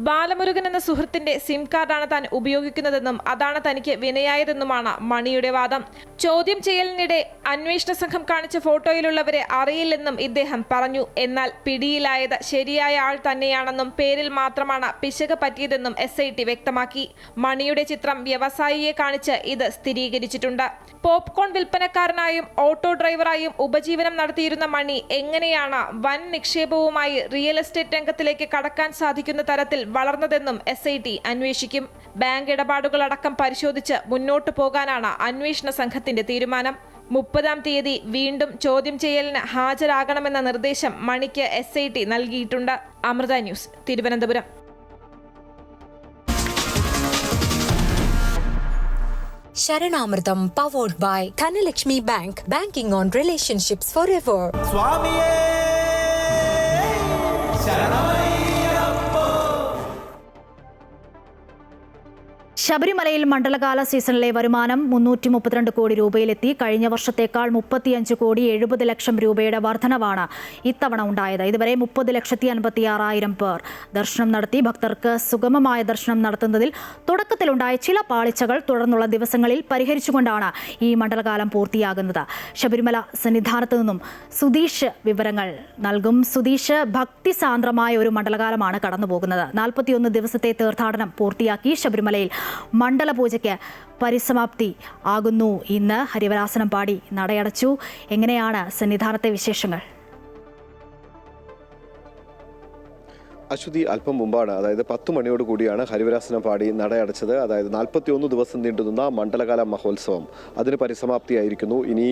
ബാലമുരുകൻ എന്ന സുഹൃത്തിന്റെ സിം കാർഡാണ് താൻ ഉപയോഗിക്കുന്നതെന്നും അതാണ് തനിക്ക് വിനയായതെന്നുമാണ് മണിയുടെ വാദം. ചോദ്യം ചെയ്യലിനിടെ അന്വേഷണ സംഘം കാണിച്ച ഫോട്ടോയിലുള്ളവരെ അറിയില്ലെന്നും ഇദ്ദേഹം പറഞ്ഞു. എന്നാൽ പിടിയിലായത് ശരിയായ ആൾ തന്നെയാണെന്നും പേരിൽ മാത്രമാണ് പിശക് പറ്റിയതെന്നും SIT വ്യക്തമാക്കി. മണിയുടെ ചിത്രം വ്യവസായിയെ കാണിച്ച് ഇത് സ്ഥിരീകരിച്ചിട്ടുണ്ട്. പോപ്കോൺ വിൽപ്പനക്കാരനായും ഓട്ടോ ഡ്രൈവറായും ഉപജീവനം നടത്തിയിരുന്ന മണി എങ്ങനെയാണ് വൻ നിക്ഷേപവുമായി റിയൽ എസ്റ്റേറ്റ് രംഗത്തിലേക്ക് കടക്കാൻ സാധിക്കുന്ന തരത്തിൽ വളർന്നതെന്നും SIT അന്വേഷിക്കും. ബാങ്ക് ഇടപാടുകളടക്കം പരിശോധിച്ച് മുന്നോട്ടു പോകാനാണ് അന്വേഷണ സംഘത്തിന്റെ തീരുമാനം. 30-ാം തീയതി വീണ്ടും ചോദ്യം ചെയ്യലിന് ഹാജരാകണമെന്ന നിർദ്ദേശം മണിക്ക് SIT നൽകിയിട്ടുണ്ട്. Amrita news, Thiruvananthapuram. Sharanamritam powered by Dhanalakshmi Bank, banking on relationships forever. Swamiye Sharanamaiyyappo. ശബരിമലയിൽ മണ്ഡലകാല സീസണിലെ വരുമാനം 332 കോടി രൂപയിലെത്തി. കഴിഞ്ഞ വർഷത്തേക്കാൾ 35 കോടി 70 ലക്ഷം രൂപയുടെ വർധനവാണ് ഇത്തവണ ഉണ്ടായത്. ഇതുവരെ 30,56,000 പേർ ദർശനം നടത്തി. ഭക്തർക്ക് സുഗമമായ ദർശനം നടത്തുന്നതിൽ തുടക്കത്തിലുണ്ടായ ചില പാളിച്ചകൾ തുടർന്നുള്ള ദിവസങ്ങളിൽ പരിഹരിച്ചുകൊണ്ടാണ് ഈ മണ്ഡലകാലം പൂർത്തിയാകുന്നത്. ശബരിമല സന്നിധാനത്ത് നിന്നും സുധീഷ് വിവരങ്ങൾ നൽകും. സുധീഷ്, ഭക്തിസാന്ദ്രമായ ഒരു മണ്ഡലകാലമാണ് കടന്നുപോകുന്നത്. 41 ദിവസത്തെ തീർത്ഥാടനം പൂർത്തിയാക്കി. ശബരിമലയിൽ മണ്ഡലപൂജയ്ക്ക് പരിസമാപ്തി ആകുന്നു. ഇന്ന് ഹരിവരാസനം പാടി നടയടച്ചു. എങ്ങനെയാണ് സന്നിധാനത്തെ വിശേഷങ്ങൾ? അശ്വതി, അല്പം മുമ്പാണ്, അതായത് 10 മണിയോട് കൂടിയാണ് ഹരിവരാസനം പാടി നടയടച്ചത്. അതായത് 41 ദിവസം നീണ്ടുനിന്ന മണ്ഡലകാല മഹോത്സവം അതിന് പരിസമാപ്തിയായിരിക്കുന്നു. ഇനി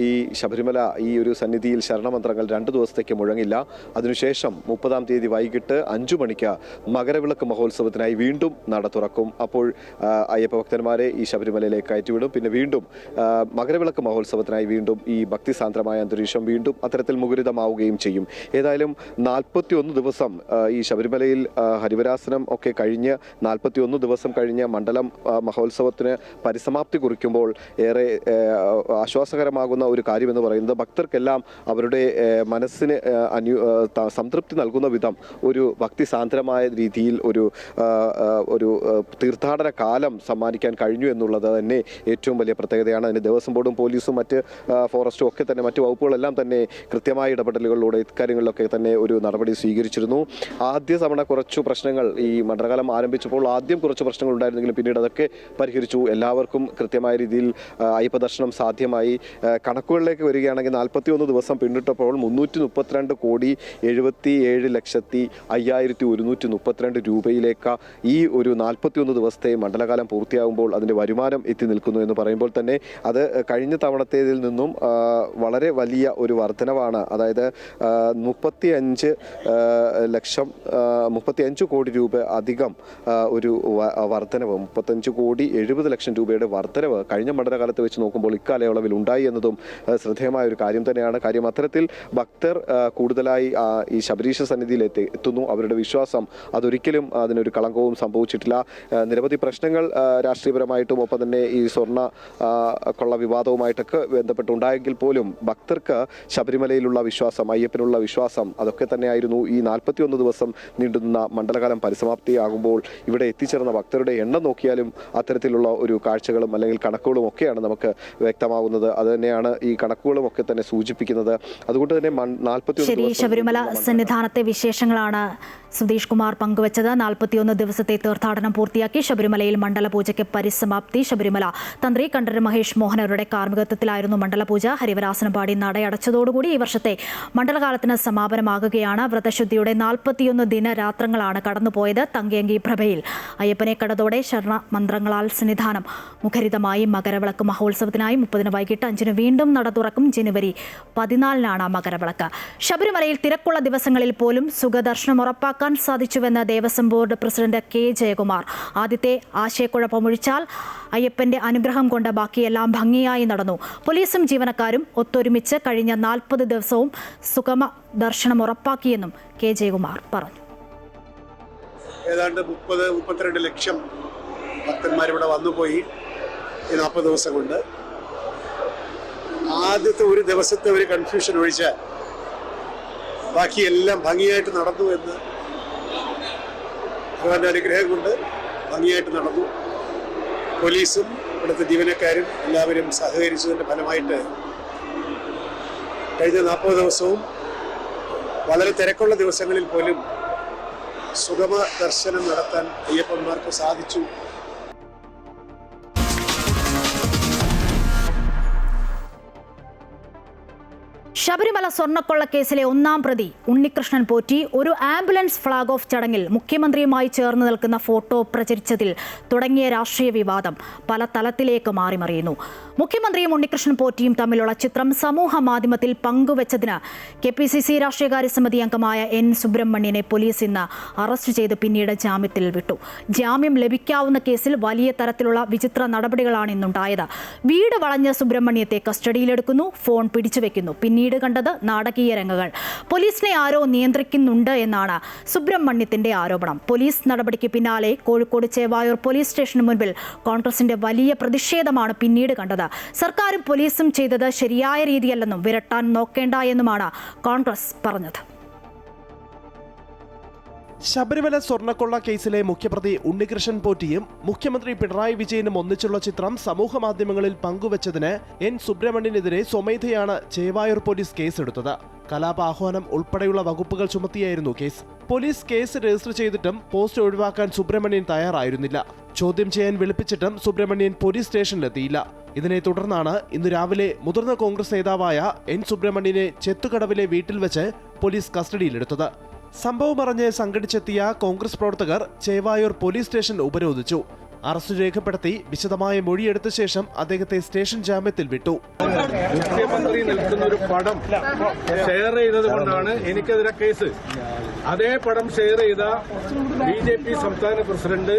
ഈ ശബരിമല ഈ ഒരു സന്നിധിയിൽ ശരണമന്ത്രങ്ങൾ 2 ദിവസത്തേക്ക് മുഴങ്ങില്ല. അതിനുശേഷം 30-ാം തീയതി വൈകിട്ട് 5 മണിക്ക് മകരവിളക്ക് മഹോത്സവത്തിനായി വീണ്ടും നട തുറക്കും. അപ്പോൾ അയ്യപ്പ ഭക്തന്മാരെ ഈ ശബരിമലയിലേക്ക് കയറ്റിവിടും. പിന്നെ വീണ്ടും മകരവിളക്ക് മഹോത്സവത്തിനായി വീണ്ടും ഈ ഭക്തിസാന്ദ്രമായ അന്തരീക്ഷം വീണ്ടും അത്തരത്തിൽ മുഖരിതമാവുകയും ചെയ്യും. ഏതായാലും 41 ദിവസം ഈ ശബരിമലയിൽ ഹരിവരാസനം ഒക്കെ കഴിഞ്ഞ് 41 ദിവസം കഴിഞ്ഞ് മണ്ഡലം മഹോത്സവത്തിന് പരിസമാപ്തി കുറിക്കുമ്പോൾ ഏറെ ആശ്വാസകരമാകുന്ന ഒരു കാര്യമെന്ന് പറയുന്നത് ഭക്തർക്കെല്ലാം അവരുടെ മനസ്സിന് സംതൃപ്തി നൽകുന്ന വിധം ഒരു ഭക്തിസാന്ദ്രമായ രീതിയിൽ ഒരു തീർത്ഥാടന കാലം സമ്മാനിക്കാൻ കഴിഞ്ഞു എന്നുള്ളത് തന്നെ ഏറ്റവും വലിയ പ്രത്യേകതയാണ്. അതിന് ദേവസ്വം ബോർഡും പോലീസും മറ്റ് ഫോറസ്റ്റും ഒക്കെ തന്നെ മറ്റ് വകുപ്പുകളെല്ലാം തന്നെ കൃത്യമായ ഇടപെടലുകളിലൂടെ ഇക്കാര്യങ്ങളിലൊക്കെ തന്നെ ഒരു നടപടി സ്വീകരിച്ചിരുന്നു. ആദ്യ തവണ കുറച്ചു പ്രശ്നങ്ങൾ ഈ മണ്ഡലകാലം ആരംഭിച്ചപ്പോൾ ആദ്യം കുറച്ച് പ്രശ്നങ്ങൾ ഉണ്ടായിരുന്നെങ്കിലും പിന്നീട് അതൊക്കെ പരിഹരിച്ചു. എല്ലാവർക്കും കൃത്യമായ രീതിയിൽ അയ്യപ്പ ദർശനം സാധ്യമായി. കണക്കുകളിലേക്ക് വരികയാണെങ്കിൽ 41 ദിവസം പിന്നിട്ടപ്പോൾ 377,77,532 രൂപയിലേക്ക് ഈ ഒരു 41 ദിവസത്തെ മണ്ഡലകാലം പൂർത്തിയാകുമ്പോൾ അതിൻ്റെ വരുമാനം എത്തി നിൽക്കുന്നു എന്ന് പറയുമ്പോൾ തന്നെ അത് കഴിഞ്ഞ തവണത്തേതിൽ നിന്നും വളരെ വലിയ ഒരു വർധനവാണ്. അതായത് 35 കോടി രൂപ അധികം ഒരു വർധനവ്, 35,70,00,000 രൂപയുടെ വർധനവ് കഴിഞ്ഞ മണ്ഡലകാലത്ത് വെച്ച് നോക്കുമ്പോൾ ഇക്കാലയളവിൽ ഉണ്ടായി എന്നതും ശ്രദ്ധേയമായ ഒരു കാര്യം തന്നെയാണ്. കാര്യം അത്തരത്തിൽ ഭക്തർ കൂടുതലായി ഈ ശബരീശ സന്നിധിയിൽ എത്തുന്നു. അവരുടെ വിശ്വാസം അതൊരിക്കലും അതിനൊരു കളങ്കവും സംഭവിച്ചിട്ടില്ല. നിരവധി പ്രശ്നങ്ങൾ രാഷ്ട്രീയപരമായിട്ടും ഒപ്പം തന്നെ ഈ സ്വർണ്ണ കൊള്ള വിവാദവുമായിട്ടൊക്കെ ബന്ധപ്പെട്ടുണ്ടായെങ്കിൽ പോലും ഭക്തർക്ക് ശബരിമലയിലുള്ള വിശ്വാസം, അയ്യപ്പനുള്ള വിശ്വാസം അതൊക്കെ തന്നെയായിരുന്നു. ഈ 41 ദിവസം നീണ്ടുന്ന മണ്ഡലകാലം പരിസമാപ്തിയാകുമ്പോൾ ഇവിടെ എത്തിച്ചേർന്ന ഭക്തരുടെ എണ്ണം നോക്കിയാലും അത്തരത്തിലുള്ള ഒരു കാഴ്ചകളും അല്ലെങ്കിൽ കണക്കുകളും ഒക്കെയാണ് നമുക്ക് വ്യക്തമാകുന്നത്. അത് തന്നെയാണ് ഈ കണക്കുകളും ഒക്കെ തന്നെ സൂചിപ്പിക്കുന്നത്. അതുകൊണ്ട് തന്നെ 41 ശബരിമല സന്നിധാനത്തെ വിശേഷങ്ങളാണ് സുധീഷ് കുമാർ പങ്കുവച്ചത്. 41 ദിവസത്തെ തീർത്ഥാടനം പൂർത്തിയാക്കി ശബരിമലയിൽ മണ്ഡലപൂജയ്ക്ക് പരിസമാപ്തി. ശബരിമല തന്ത്രി കണ്ഠരര് മഹേഷ് മോഹനരുടെ കാർമ്മികത്വത്തിലായിരുന്നു മണ്ഡലപൂജ. ഹരിവരാസനം പാടി നടയടച്ചതോടുകൂടി ഈ വർഷത്തെ മണ്ഡലകാലത്തിന് സമാപനമാകുകയാണ്. വ്രതശുദ്ധിയുടെ 41 ദിനരാത്രങ്ങളാണ് കടന്നുപോയത്. തങ്കയങ്കി പ്രഭയിൽ അയ്യപ്പനെ കടതോടെ ശരണ മന്ത്രങ്ങളാൽ സന്നിധാനം മുഖരിതമായി. മകരവിളക്ക് മഹോത്സവത്തിനായി 30 വൈകിട്ട് 5 വീണ്ടും നട തുറക്കും. ജനുവരി 14 മകരവിളക്ക്. ശബരിമലയിൽ തിരക്കുള്ള ദിവസങ്ങളിൽ പോലും സുഖദർശനം ഉറപ്പാക്കാൻ സാധിച്ചുവെന്ന് Devaswom board president K Jayakumar. ആദ്യത്തെ ആശയക്കുഴപ്പമൊഴിച്ചാൽ അയ്യപ്പന്റെ അനുഗ്രഹം കൊണ്ട് ബാക്കിയെല്ലാം ഭംഗിയായി നടന്നു. പോലീസും ജീവനക്കാരും ഒത്തൊരുമിച്ച് കഴിഞ്ഞ 40 ദിവസവും സുഗമ ദർശനം ഉറപ്പാക്കിയെന്നും കെ ജയകുമാർ പറഞ്ഞു. ഏതാണ്ട് 30-32 ലക്ഷം ഭക്തന്മാരിവിടെ വന്നുപോയി ഈ 40 ദിവസം കൊണ്ട്. ആദ്യത്തെ ഒരു ദിവസത്തെ ഒരു കൺഫ്യൂഷൻ ഒഴിച്ചാൽ ബാക്കിയെല്ലാം ഭംഗിയായിട്ട് നടന്നു എന്ന് ഭഗവാന്റെ അനുഗ്രഹം കൊണ്ട് ഭംഗിയായിട്ട് നടന്നു. പോലീസും ഇവിടുത്തെ ജീവനക്കാരും എല്ലാവരും സഹകരിച്ചതിൻ്റെ ഫലമായിട്ട് കഴിഞ്ഞ 40 ദിവസവും വളരെ തിരക്കുള്ള ദിവസങ്ങളിൽ പോലും സുഗമ ദർശനം നടത്താൻ അയ്യപ്പന്മാർക്ക് സാധിച്ചു. ശബരിമല സ്വർണ്ണക്കൊള്ളക്കേസിലെ 1-ാം പ്രതി ഉണ്ണികൃഷ്ണൻ പോറ്റി ഒരു ആംബുലൻസ് ഫ്ളാഗ് ഓഫ് ചടങ്ങിൽ മുഖ്യമന്ത്രിയുമായി ചേർന്ന് നിൽക്കുന്ന ഫോട്ടോ പ്രചരിച്ചതിൽ തുടങ്ങിയ രാഷ്ട്രീയ വിവാദം പല തലത്തിലേക്ക് മാറിമറിയുന്നു. മുഖ്യമന്ത്രിയും ഉണ്ണികൃഷ്ണൻ പോറ്റിയും തമ്മിലുള്ള ചിത്രം സമൂഹ മാധ്യമത്തിൽ പങ്കുവച്ചതിന് KPCC രാഷ്ട്രീയകാര്യ സമിതി അംഗമായ N സുബ്രഹ്മണ്യനെ പോലീസ് ഇന്ന് അറസ്റ്റ് ചെയ്ത് പിന്നീട് ജാമ്യത്തിൽ വിട്ടു. ജാമ്യം ലഭിക്കാവുന്ന കേസിൽ വലിയ തരത്തിലുള്ള വിചിത്ര നടപടികളാണ് ഇന്നുണ്ടായത്. വീട് വളഞ്ഞ സുബ്രഹ്മണ്യത്തെ കസ്റ്റഡിയിലെടുക്കുന്നു, ഫോൺ പിടിച്ചുവെക്കുന്നു. പിന്നീട് കണ്ടത് നാടകീയ രംഗങ്ങൾ. പോലീസിനെ ആരോ നിയന്ത്രിക്കുന്നുണ്ട് എന്നാണ് സുബ്രഹ്മണ്യത്തിന്റെ ആരോപണം. പോലീസ് നടപടിക്ക് പിന്നാലെ കോഴിക്കോട് ചേവായൂർ പോലീസ് സ്റ്റേഷന് മുൻപിൽ കോൺഗ്രസിന്റെ വലിയ പ്രതിഷേധമാണ് പിന്നീട് കണ്ടത്. സർക്കാരും പോലീസും ചെയ്തത് ശരിയായ രീതിയല്ലെന്നും വിരട്ടാൻ നോക്കേണ്ട എന്നുമാണ് കോൺഗ്രസ് പറഞ്ഞത്. ശബരിമല സ്വർണ്ണക്കൊള്ള കേസിലെ മുഖ്യപ്രതി ഉണ്ണികൃഷ്ണൻ പോറ്റിയും മുഖ്യമന്ത്രി പിണറായി വിജയനും ഒന്നിച്ചുള്ള ചിത്രം സമൂഹ മാധ്യമങ്ങളിൽ പങ്കുവച്ചതിന് N സുബ്രഹ്മണ്യനെതിരെ സ്വമേധയാണ് ചേവായൂർ പോലീസ് കേസെടുത്തത്. കലാപാഹ്വാനം ഉൾപ്പെടെയുള്ള വകുപ്പുകൾ ചുമത്തിയായിരുന്നു കേസ്. പോലീസ് കേസ് രജിസ്റ്റർ ചെയ്തിട്ടും പോസ്റ്റ് ഒഴിവാക്കാൻ സുബ്രഹ്മണ്യൻ തയ്യാറായിരുന്നില്ല. ചോദ്യം ചെയ്യാൻ വിളിപ്പിച്ചിട്ടും സുബ്രഹ്മണ്യൻ പോലീസ് സ്റ്റേഷനിലെത്തിയില്ല. ഇതിനെ തുടർന്നാണ് ഇന്ന് രാവിലെ മുതിർന്ന കോൺഗ്രസ് നേതാവായ N സുബ്രഹ്മണ്യനെ ചെത്തുകടവിലെ വീട്ടിൽ വെച്ച് പോലീസ് കസ്റ്റഡിയിലെടുത്തത്. സംഭവം അറിഞ്ഞ് സംഘടിച്ചെത്തിയ കോൺഗ്രസ് പ്രവർത്തകർ ചേവായൂർ പോലീസ് സ്റ്റേഷൻ ഉപരോധിച്ചു. അറസ്റ്റ് രേഖപ്പെടുത്തി വിശദമായ മൊഴിയെടുത്ത ശേഷം അദ്ദേഹത്തെ സ്റ്റേഷൻ ജാമ്യത്തിൽ വിട്ടു. മുഖ്യമന്ത്രി നിൽക്കുന്ന ഒരു പടം ഷെയർ ചെയ്തത് കൊണ്ടാണ് എനിക്കെതിരെ കേസ്. അതേ പടം ഷെയർ ചെയ്ത BJP സംസ്ഥാന പ്രസിഡന്റ്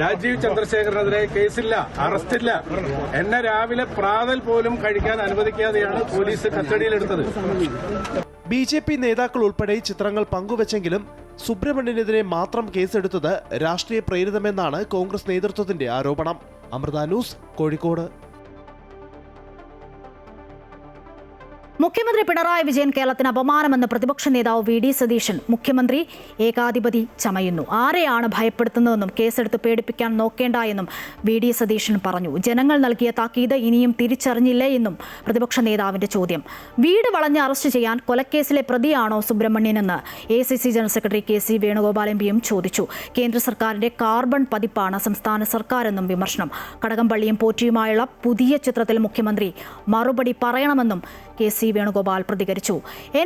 രാജീവ് ചന്ദ്രശേഖരനെതിരെ കേസില്ല, അറസ്റ്റില്ല. എന്നെ രാവിലെ പ്രാതൽ പോലും കഴിക്കാൻ അനുവദിക്കാതെയാണ് പോലീസ് കസ്റ്റഡിയിലെടുത്തത്. BJP നേതാക്കൾ ഉൾപ്പെടെ ചിത്രങ്ങൾ പങ്കുവച്ചെങ്കിലും സുബ്രഹ്മണ്യനെതിരെ മാത്രം കേസെടുത്തത് രാഷ്ട്രീയ പ്രേരിതമെന്നാണ് കോൺഗ്രസ് നേതൃത്വത്തിന്റെ ആരോപണം. അമൃത ന്യൂസ്, കോഴിക്കോട്. മുഖ്യമന്ത്രി പിണറായി വിജയൻ കേരളത്തിന് അപമാനമെന്ന് പ്രതിപക്ഷ നേതാവ് വി ഡി സതീശൻ. മുഖ്യമന്ത്രി ഏകാധിപതി ചമയുന്നു. ആരെയാണ് ഭയപ്പെടുത്തുന്നതെന്നും കേസെടുത്ത് പേടിപ്പിക്കാൻ നോക്കേണ്ട എന്നും വി ഡി സതീശൻ പറഞ്ഞു. ജനങ്ങൾ നൽകിയ താക്കീത് ഇനിയും തിരിച്ചറിഞ്ഞില്ലേ എന്നും പ്രതിപക്ഷ നേതാവിന്റെ ചോദ്യം. വീട് വളഞ്ഞ് അറസ്റ്റ് ചെയ്യാൻ കൊലക്കേസിലെ പ്രതിയാണോ സുബ്രഹ്മണ്യനെന്ന് ACC general secretary KC Venugopal MPയും ചോദിച്ചു. കേന്ദ്ര സർക്കാരിന്റെ കാർബൺ പതിപ്പാണ് സംസ്ഥാന സർക്കാരെന്നും വിമർശനം. കടകംപള്ളിയും പോറ്റിയുമായുള്ള പുതിയ ചിത്രത്തിൽ മുഖ്യമന്ത്രി മറുപടി പറയണമെന്നും KC വേണുഗോപാൽ പ്രതികരിച്ചു.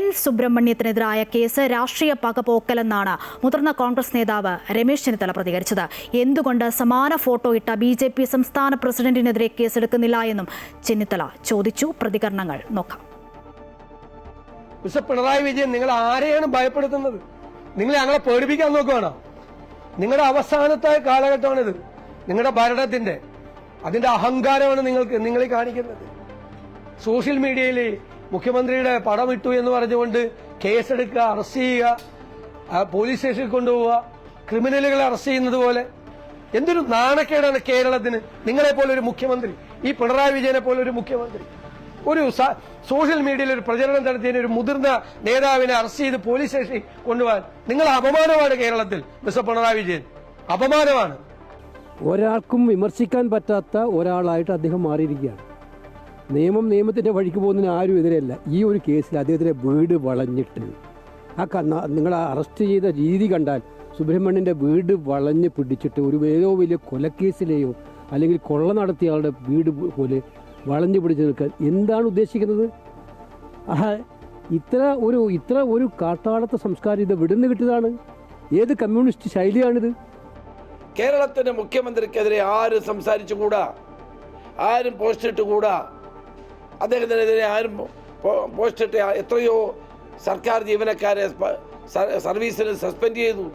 N സുബ്രഹ്മണ്യത്തിനെതിരായ കേസ് രാഷ്ട്രീയ പകപോക്കലെന്നാണ് മുതിർന്ന കോൺഗ്രസ് നേതാവ് രമേശ് ചെന്നിത്തല പ്രതികരിച്ചത്. എന്തുകൊണ്ട് സമാന ഫോട്ടോ ഇട്ട BJP സംസ്ഥാന പ്രസിഡന്റിനെതിരെ കേസെടുക്കുന്നില്ല എന്നും ചെന്നിത്തല ചോദിച്ചു. പ്രതികരണങ്ങൾ നോക്കാം. മിസ്റ്റർ പിണറായി വിജയൻ, നിങ്ങൾ ആരെയാണ് ഭയപ്പെടുത്തുന്നത്? നിങ്ങൾ ഞങ്ങളെ പേടിപ്പിക്കാൻ നോക്കുകയാണോ? നിങ്ങളുടെ അവസാനത്തെ കാലഘട്ടമാണിത്. നിങ്ങളുടെ ഭരണത്തിന്റെ അതിന്റെ അഹങ്കാരമാണ് നിങ്ങൾ കാണിക്കുന്നത്. സോഷ്യൽ മീഡിയയിൽ മുഖ്യമന്ത്രിയുടെ പടം ഇട്ടു എന്ന് പറഞ്ഞുകൊണ്ട് കേസെടുക്കുക, അറസ്റ്റ് ചെയ്യുക, പോലീസ് സ്റ്റേഷനിൽ കൊണ്ടുപോവുക, ക്രിമിനലുകളെ അറസ്റ്റ് ചെയ്യുന്നത് പോലെ. എന്തൊരു നാണക്കേടാണ് കേരളത്തിന്. നിങ്ങളെപ്പോലെ ഒരു മുഖ്യമന്ത്രി, ഈ പിണറായി വിജയനെ പോലെ ഒരു മുഖ്യമന്ത്രി ഒരു സോഷ്യൽ മീഡിയയിൽ ഒരു പ്രചരണം നടത്തിയതിന് ഒരു മുതിർന്ന നേതാവിനെ അറസ്റ്റ് ചെയ്ത് പോലീസ് സ്റ്റേഷനിൽ കൊണ്ടുപോകാൻ നിങ്ങൾ അപമാനമാണ് കേരളത്തിൽ. മിസ്റ്റർ പിണറായി വിജയൻ, അപമാനമാണ്. ഒരാൾക്കും വിമർശിക്കാൻ പറ്റാത്ത ഒരാളായിട്ട് അദ്ദേഹം മാറിയിരിക്കുകയാണ്. നിയമത്തിന്റെ വഴിക്ക് പോകുന്നതിന് ആരും എതിരല്ല. ഈ ഒരു കേസിൽ അദ്ദേഹത്തിൻ്റെ വീട് വളഞ്ഞിട്ട് നിങ്ങൾ അറസ്റ്റ് ചെയ്ത രീതി കണ്ടാൽ സുബ്രഹ്മണ്യൻ്റെ വീട് വളഞ്ഞ് പിടിച്ചിട്ട് ഏതോ വലിയ കൊലക്കേസിലെയോ അല്ലെങ്കിൽ കൊള്ള നടത്തിയ ആളുടെ വീട് പോലെ വളഞ്ഞു പിടിച്ച് നിൽക്കാൻ എന്താണ് ഉദ്ദേശിക്കുന്നത്? ഇത്ര ഒരു കാട്ടാളത്തെ സംസ്കാരം ഇത് വിടുന്ന് കിട്ടിയതാണ്. ഏത് കമ്മ്യൂണിസ്റ്റ് ശൈലിയാണിത്? കേരളത്തിന്റെ മുഖ്യമന്ത്രിക്കെതിരെ ആരും സംസാരിച്ചുകൂടാ, ആരും പോസ്റ്റ് ഇട്ടുകൂടാ. അദ്ദേഹത്തിനെതിരെ ആരും പോസ്റ്റ് ഇട്ട് എത്രയോ സർക്കാർ ജീവനക്കാരെ സർവീസിൽ സസ്പെൻഡ് ചെയ്തു.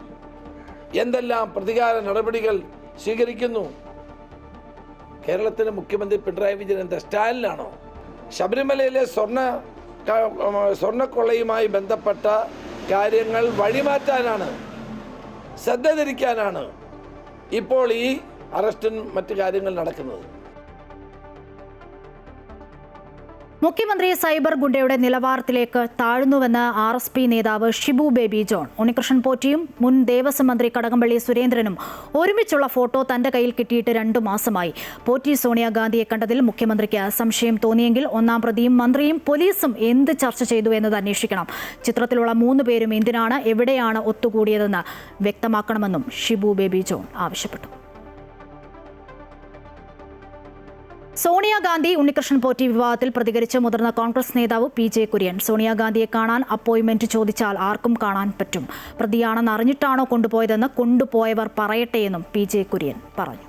എന്തെല്ലാം പ്രതികാര നടപടികൾ സ്വീകരിക്കുന്നു. കേരളത്തിലെ മുഖ്യമന്ത്രി പിണറായി വിജയൻ എന്താ സ്റ്റാലിനാണോ? ശബരിമലയിലെ സ്വർണ്ണക്കൊള്ളയുമായി ബന്ധപ്പെട്ട കാര്യങ്ങൾ വഴിമാറ്റാനാണ്, ശ്രദ്ധ തിരിക്കാനാണ് ഇപ്പോൾ ഈ അറസ്റ്റും മറ്റു കാര്യങ്ങൾ നടക്കുന്നത്. മുഖ്യമന്ത്രി സൈബർ ഗുണ്ടയുടെ നിലവാരത്തിലേക്ക് താഴ്ന്നുവെന്ന് RSP നേതാവ് ഷിബു ബേബി ജോൺ. ഉണ്ണികൃഷ്ണൻ പോറ്റിയും മുൻ ദേവസ്വം മന്ത്രി കടകംപള്ളി സുരേന്ദ്രനും ഒരുമിച്ചുള്ള ഫോട്ടോ തന്റെ കയ്യിൽ കിട്ടിയിട്ട് 2 മാസമായി. പോറ്റി സോണിയാഗാന്ധിയെ കണ്ടതിൽ മുഖ്യമന്ത്രിക്ക് സംശയം തോന്നിയെങ്കിൽ ഒന്നാം പ്രതിയും മന്ത്രിയും പോലീസും എന്ത് ചർച്ച ചെയ്തു എന്നത് അന്വേഷിക്കണം. ചിത്രത്തിലുള്ള 3 പേരും എന്തിനാണ്, എവിടെയാണ് ഒത്തുകൂടിയതെന്ന് വ്യക്തമാക്കണമെന്നും ഷിബു ബേബി ജോൺ ആവശ്യപ്പെട്ടു. സോണിയാഗാന്ധി ഉണ്ണികൃഷ്ണൻ പോറ്റി വിവാദത്തിൽ പ്രതികരിച്ച് മുതിർന്ന കോൺഗ്രസ് നേതാവ് PJ കുര്യൻ. സോണിയാഗാന്ധിയെ കാണാൻ അപ്പോയിന്റ്മെന്റ് ചോദിച്ചാൽ ആർക്കും കാണാൻ പറ്റും. പ്രതിയാണെന്ന് അറിഞ്ഞിട്ടാണോ കൊണ്ടുപോയതെന്ന് കൊണ്ടുപോയവർ പറയട്ടെയെന്നും PJ കുര്യൻ പറഞ്ഞു.